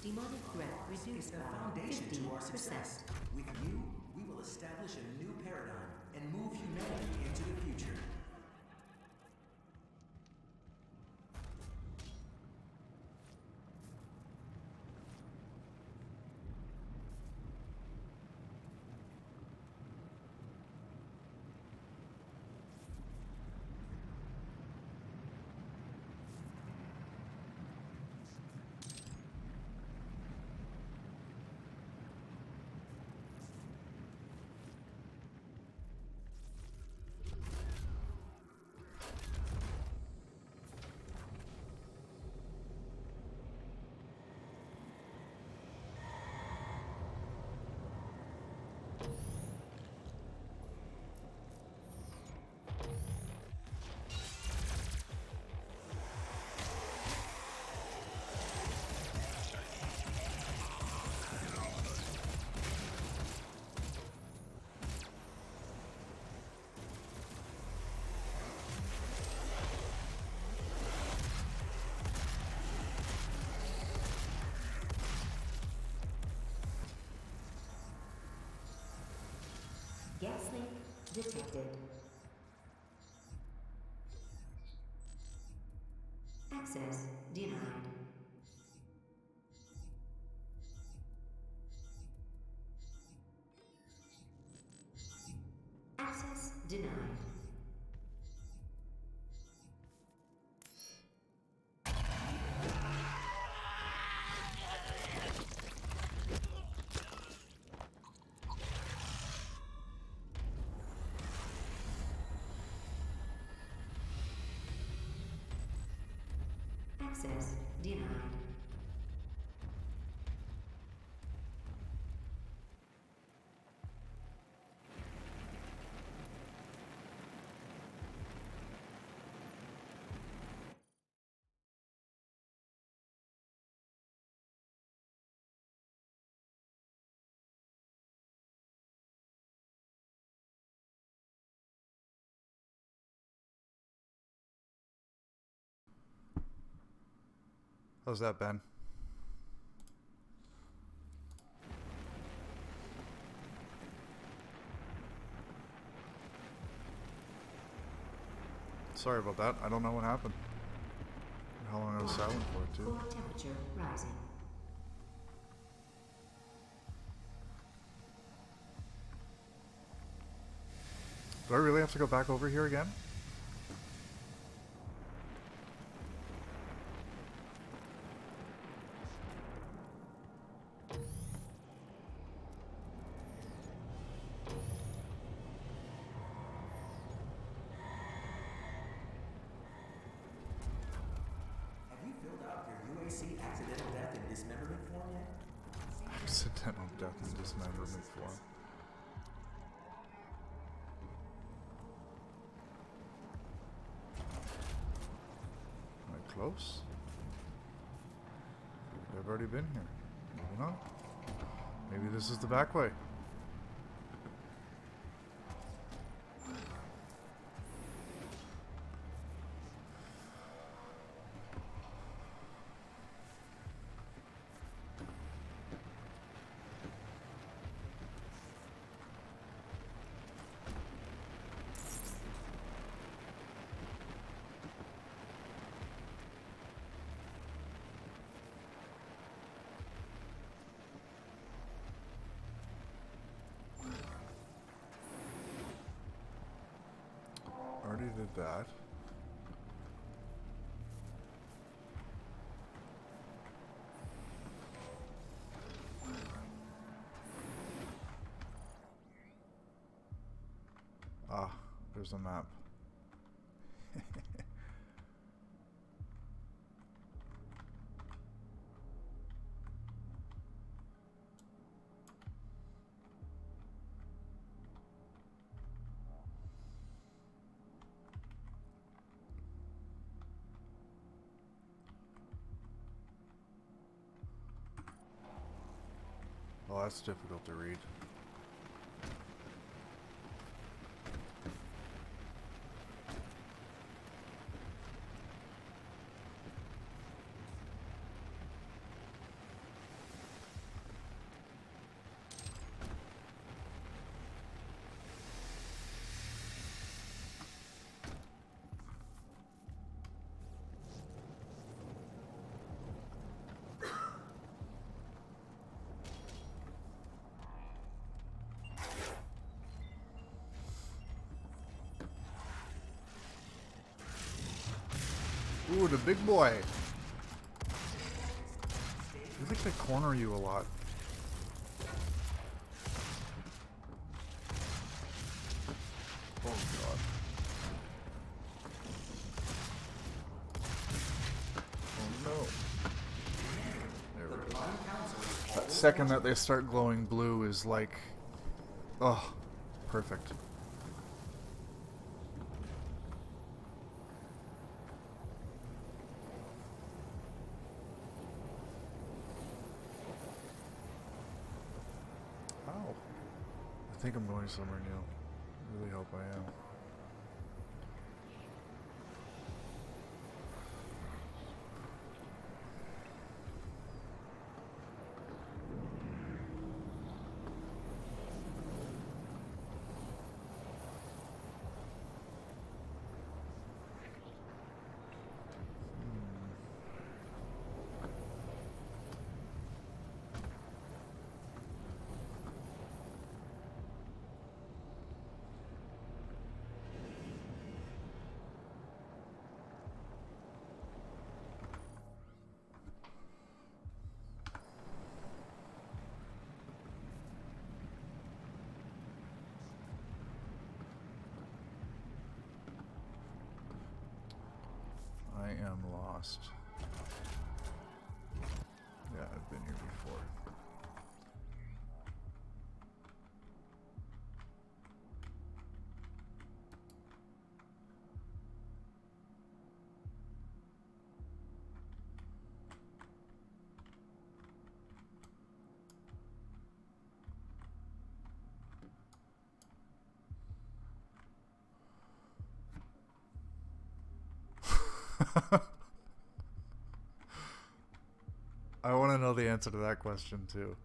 Demonic threat It's reduced the by foundation to our 15%. success. With you, we will establish a new paradigm and move humanity into the future. Gas leak detected. Access denied. Access denied. Access denied. How's that, Ben? Sorry about that. I don't know what happened. How long I was silent for, too. Core temperature rising. Do I really have to go back over here again? UAC accidental death and dismemberment form yet? Accidental death and dismemberment form. Am I close? I've already been here. Maybe not. Maybe this is the back way. Already did that. Ah, there's a map. Oh, that's difficult to read. Ooh, the big boy. I think they corner you a lot. Oh god. Oh no. There we go. That second that they start glowing blue is like, oh, perfect. I think I'm going somewhere new. I really hope I am. I am lost. Yeah, I've been here before. I want to know the answer to that question too.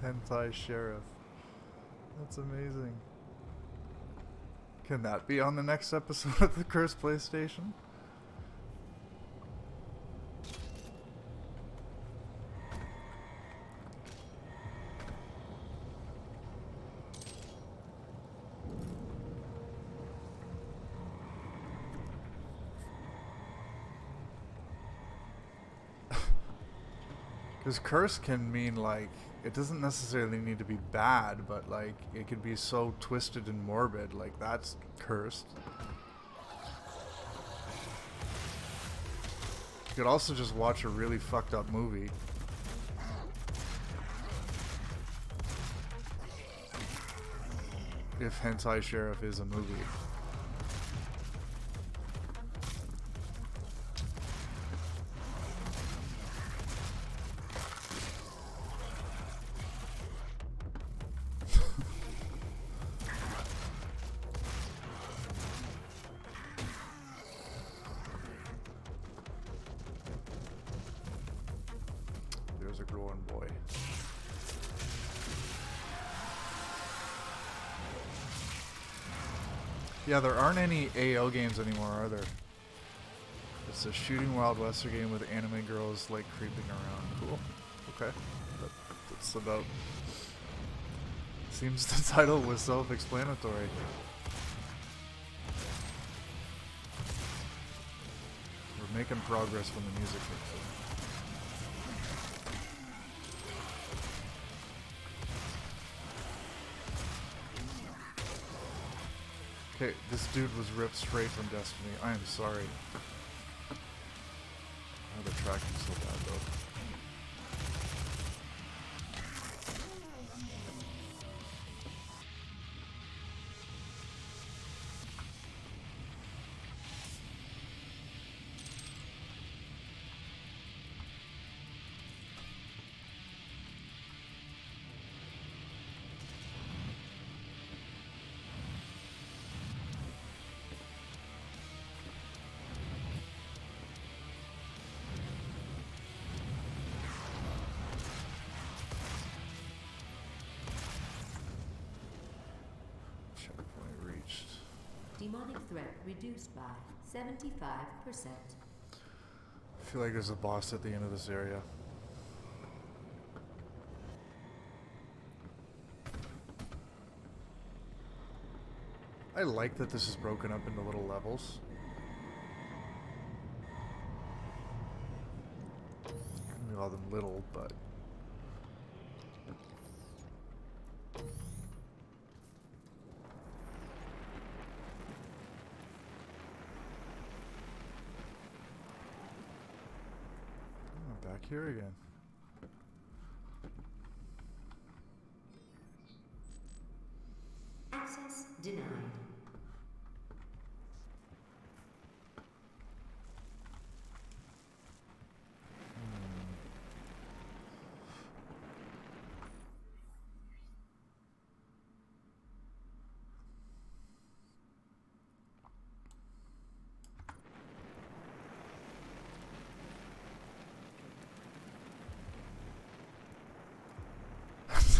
Hentai Sheriff. That's amazing. Can that be on the next episode of the Cursed PlayStation? Because curse can mean like it doesn't necessarily need to be bad, but like it could be so twisted and morbid, like that's cursed. You could also just watch a really fucked up movie. If Hentai Sheriff is a movie. There's a growing boy. Yeah, there aren't any AO games anymore, are there? It's a shooting Wild Western game with anime girls like creeping around. Cool. Okay. That's about. Seems the title was self-explanatory. We're making progress when the music kicks in. Okay, this dude was ripped straight from Destiny. I am sorry. Oh, the tracking's so bad though. Checkpoint reached. Demonic threat reduced by 75%. I feel like there's a boss at the end of this area. I like that this is broken up into little levels. We call them little, but oh, back here again. Access denied.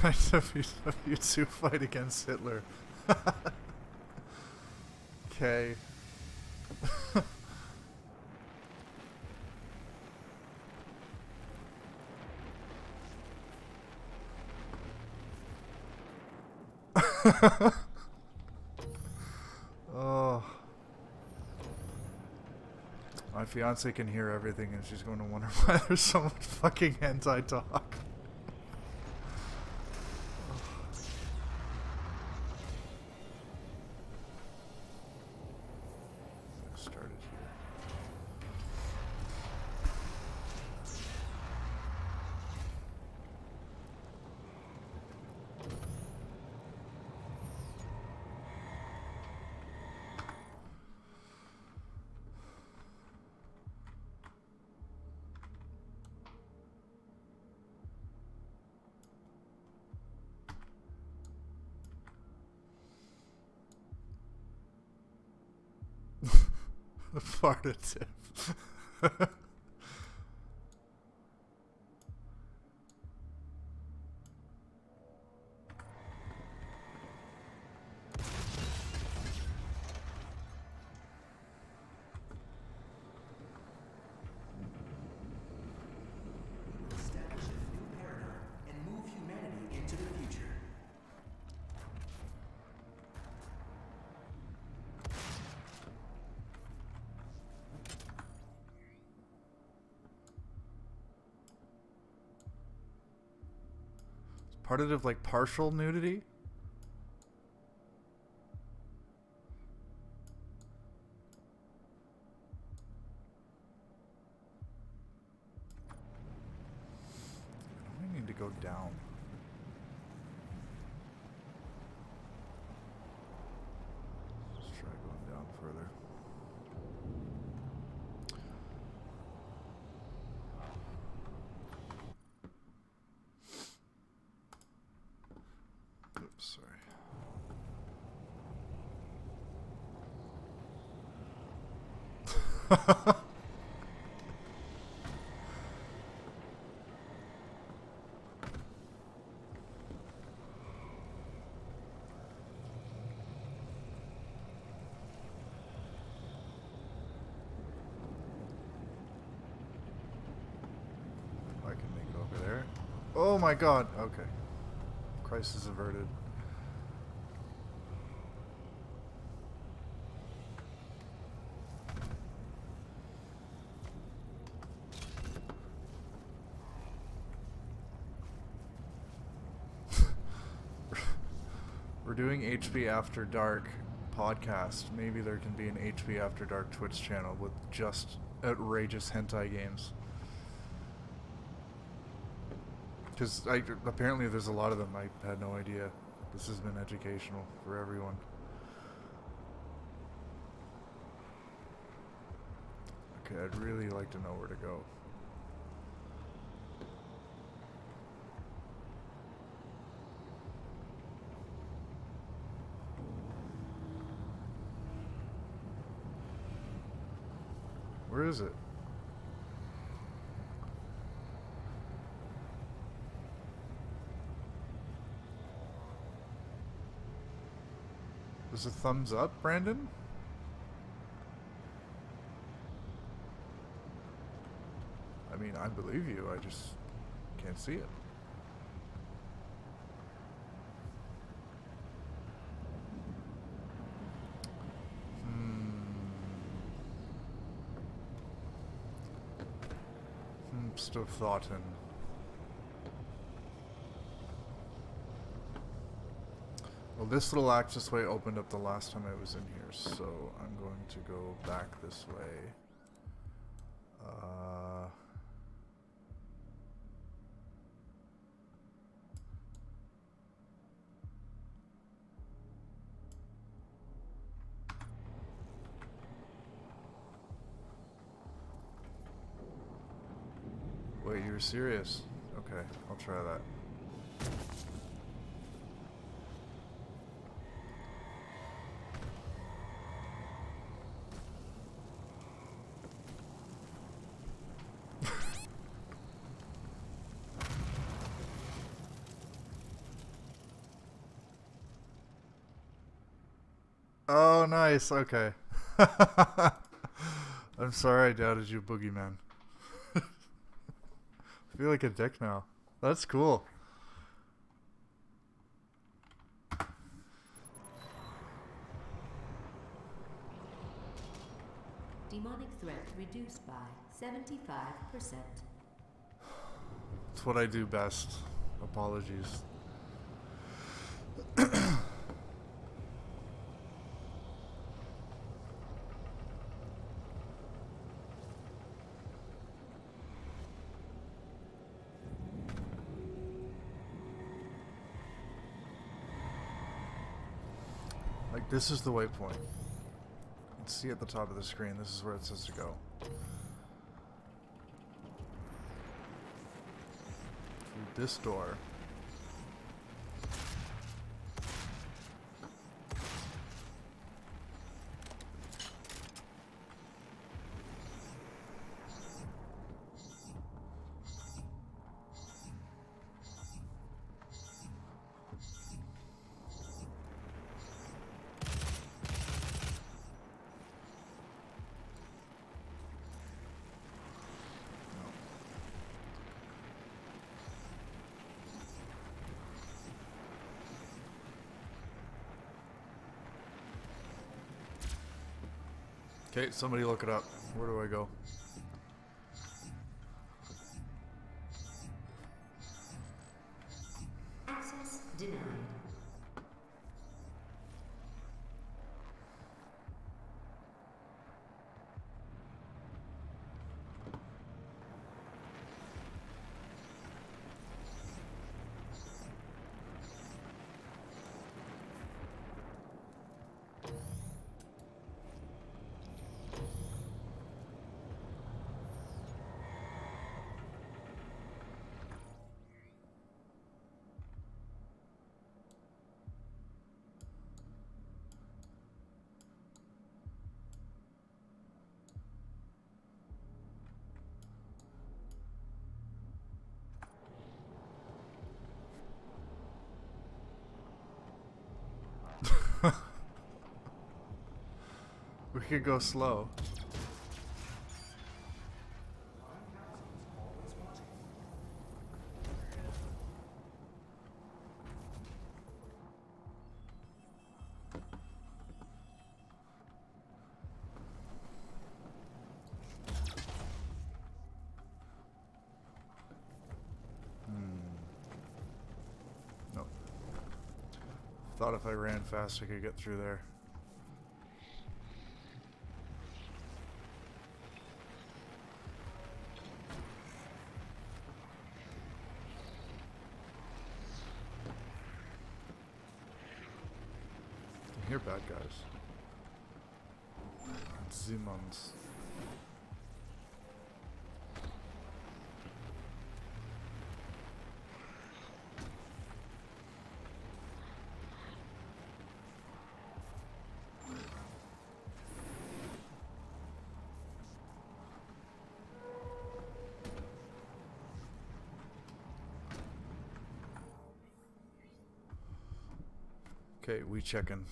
WW2 fight against Hitler. Okay. Oh. My fiance can hear everything and she's going to wonder why there's so much fucking hentai talk. Started here. The fartative. Establish a new paradigm and move humanity into the future. Part of like partial nudity? I need to go down. Let's try going down further. Oops, sorry. I can make it over there. Oh my god, okay. Crisis averted. We're doing HP After Dark podcast. Maybe there can be an HP After Dark Twitch channel with just outrageous hentai games. Because apparently there's a lot of them. I had no idea. This has been educational for everyone. Okay, I'd really like to know where to go. Where is it? There's a thumbs up, Brandon? I mean, I believe you, I just can't see it. Still thought in. Well, this little access way opened up the last time I was in here, so I'm going to go back this way. Wait, you're serious? Okay, I'll try that. Oh, nice. Okay. I'm sorry I doubted you, Boogeyman. I feel like a dick now. That's cool. Demonic threat reduced by 75%. It's what I do best. Apologies. Like, this is the waypoint. You can see at the top of the screen, this is where it says to go. Through this door. Okay, somebody look it up. Where do I go? denied. We could go slow. Nope. Thought if I ran fast I could get through there. You're bad guys. Zimmons. Okay, we checking.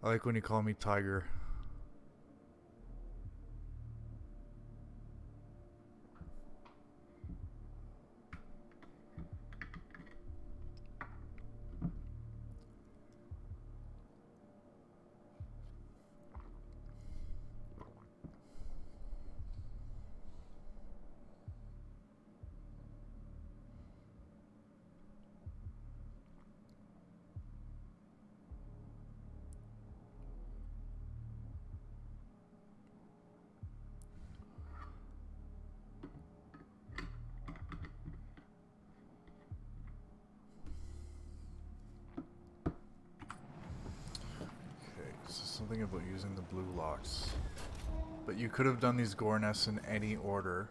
I like when you call me Tiger. Something about using the blue locks. But you could have done these gore nests in any order.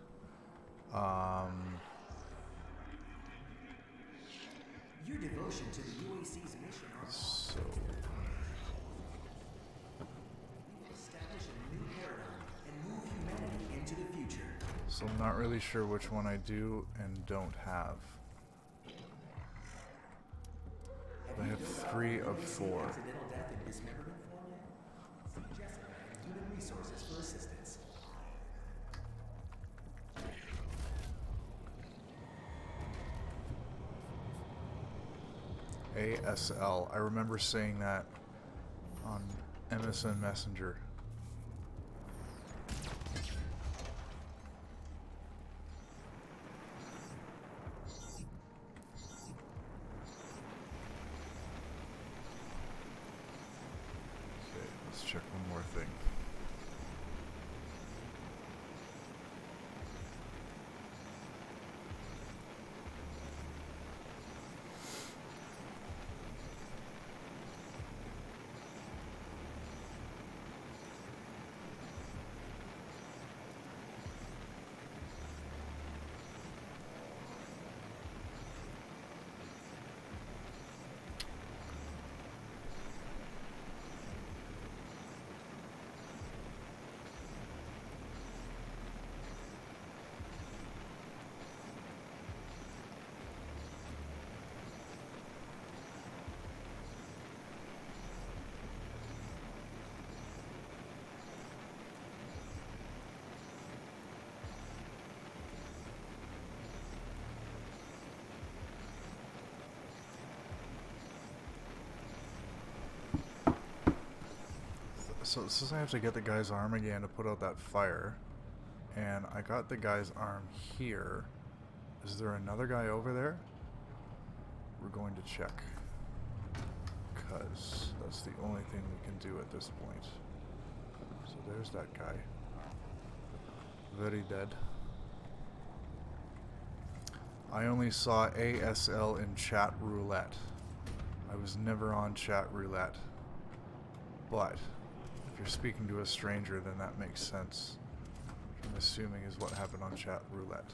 Your devotion to the UAC's mission So will establish a new paradigm and move humanity into the future. So I'm not really sure which one I do and don't have. I have 3 of 4. Accidental death and dismemberment format? See Jessica and Human Resources for assistance. ASL. I remember saying that on MSN Messenger. Okay, let's check one more thing. So it says I have to get the guy's arm again to put out that fire. And I got the guy's arm here. Is there another guy over there? We're going to check. Because that's the only thing we can do at this point. So there's that guy. Very dead. I only saw ASL in chat roulette. I was never on chat roulette. But if you're speaking to a stranger, then that makes sense. Which I'm assuming is what happened on chat roulette.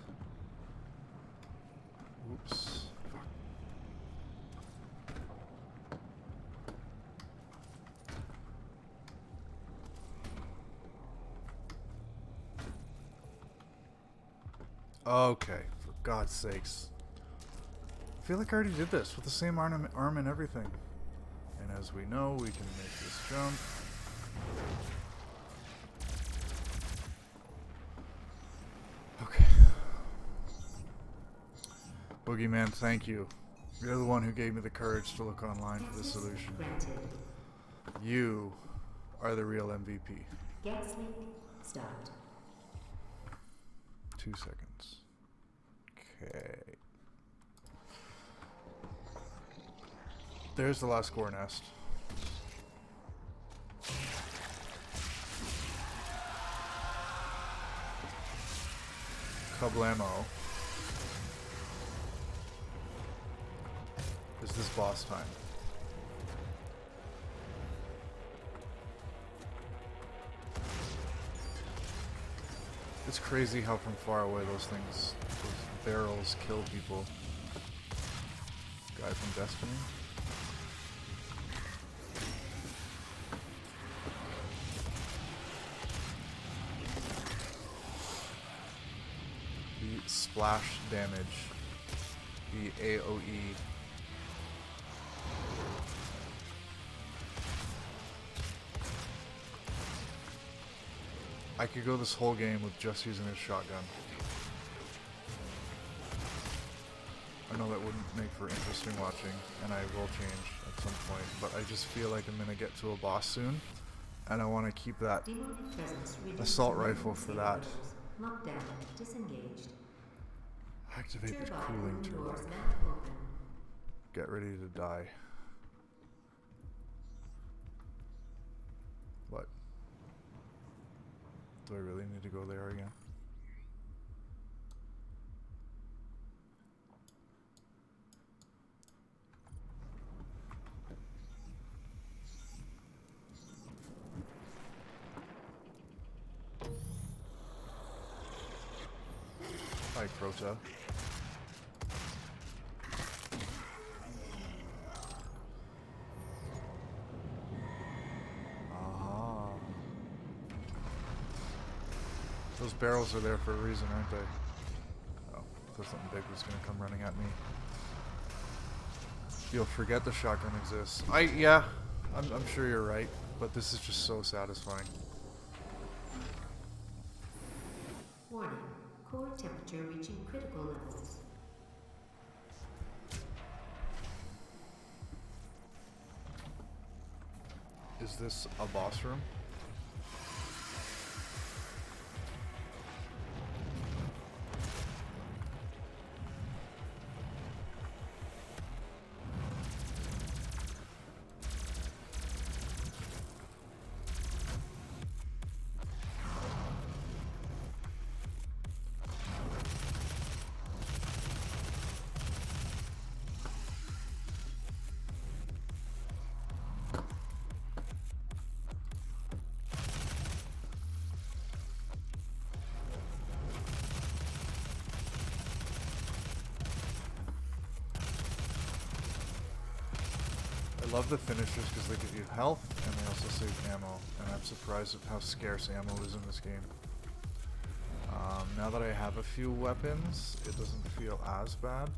Oops. Okay, for God's sakes. I feel like I already did this with the same arm and everything. And as we know, we can make this jump. Okay. Boogeyman, thank you. You're the one who gave me the courage to look online for the Access solution. granted. You are the real MVP. Gas link stopped. 2 seconds. Okay. There's the last core nest. Kablamo. Is this boss time? It's crazy how from far away those barrels kill people. Guy from Destiny. The splash damage. The AoE. I could go this whole game with just using a shotgun. I know that wouldn't make for interesting watching, and I will change at some point, but I just feel like I'm gonna get to a boss soon, and I want to keep that Demonic presence reduced assault to rifle for that. Lockdown disengaged. Activate the Turbine cooling room doors turbine. now open. Get ready to die. What? Do I really need to go there again? Hi, Crota. Aha. Those barrels are there for a reason, aren't they? Oh, I thought something big was gonna come running at me. You'll forget the shotgun exists. Yeah, I'm sure you're right, but this is just so satisfying. Warning. Core temperature reaching critical levels. Is this a boss room? I love the finishers because they give you health and they also save ammo, and I'm surprised at how scarce ammo is in this game. Now that I have a few weapons, it doesn't feel as bad,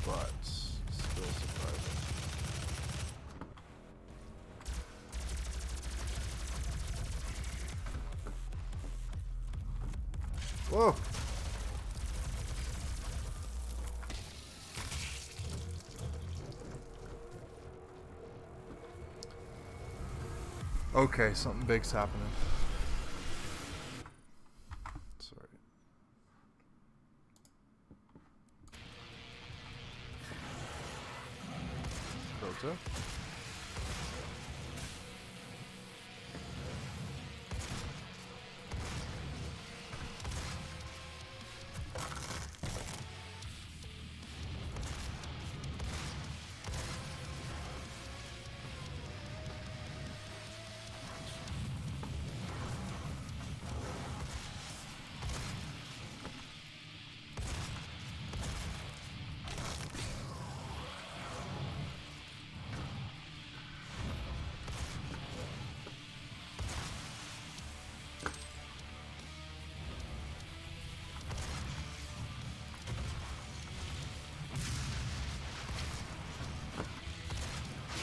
but still surprising. Whoa! Okay, something big's happening. Sorry. Crota.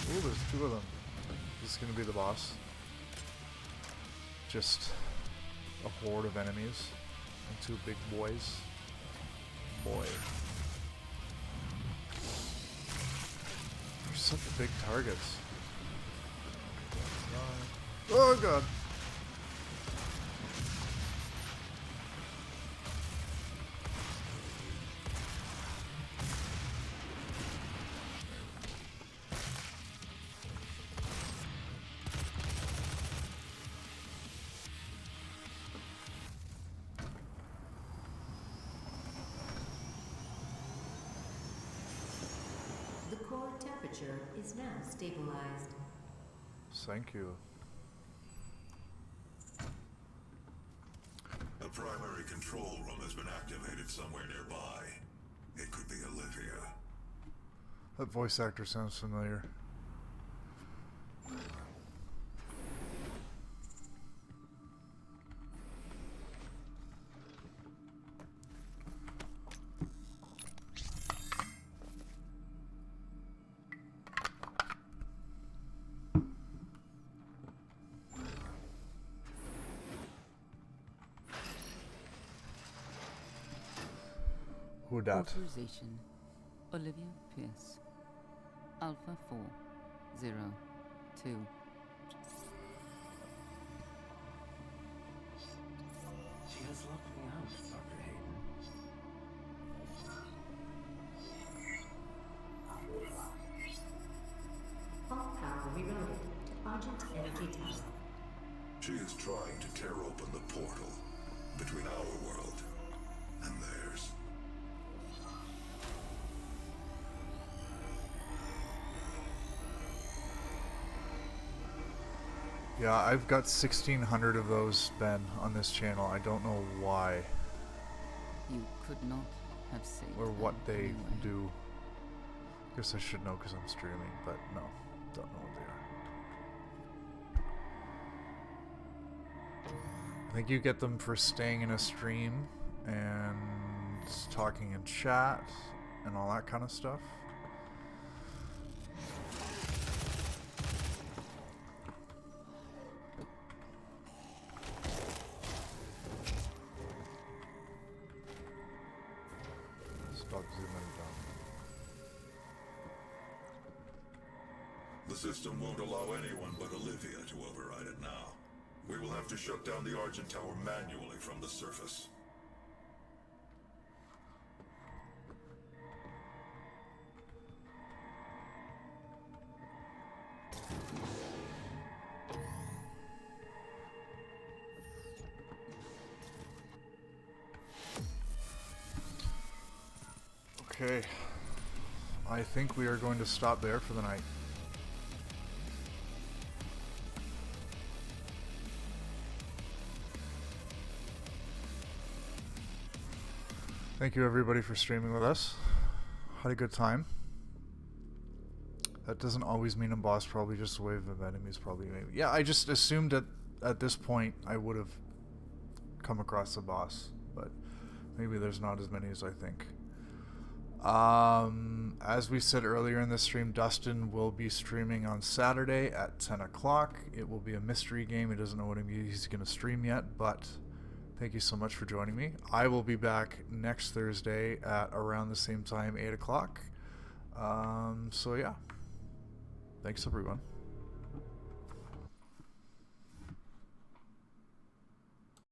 Ooh, there's two of them. This is gonna be the boss. Just a horde of enemies and two big boys. Boy. They're such big targets. Oh god. The core temperature is now stabilized. Thank you. A primary control room has been activated somewhere nearby. It could be Olivia. That voice actor sounds familiar. Who dat? Authorization. Olivia Pierce. Alpha 402. She has locked me out, Dr. Hayden. All power rerouted to Argent Energy Tower. She is trying to tear open the portal between our world and theirs. Yeah, I've got 1,600 of those, Ben, on this channel. I don't know why You could not have saved or what them they anyway. do. Guess I should know because I'm streaming, but no, don't know what they are. I think you get them for staying in a stream and talking in chat and all that kind of stuff. Stop zooming down. The system won't allow anyone but Olivia to override it now. We will have to shut down the Argent Tower manually from the surface. Okay, I think we are going to stop there for the night. Thank you everybody for streaming with us. Had a good time. That doesn't always mean a boss, probably just a wave of enemies, probably maybe. Yeah, I just assumed that at this point I would have come across a boss, but maybe there's not as many as I think. As we said earlier in the stream, Dustin will be streaming on Saturday at 10 o'clock. It will be a mystery game. He doesn't know what he's going to stream yet, but thank you so much for joining me. I will be back next Thursday at around the same time, 8 o'clock. So yeah, thanks everyone.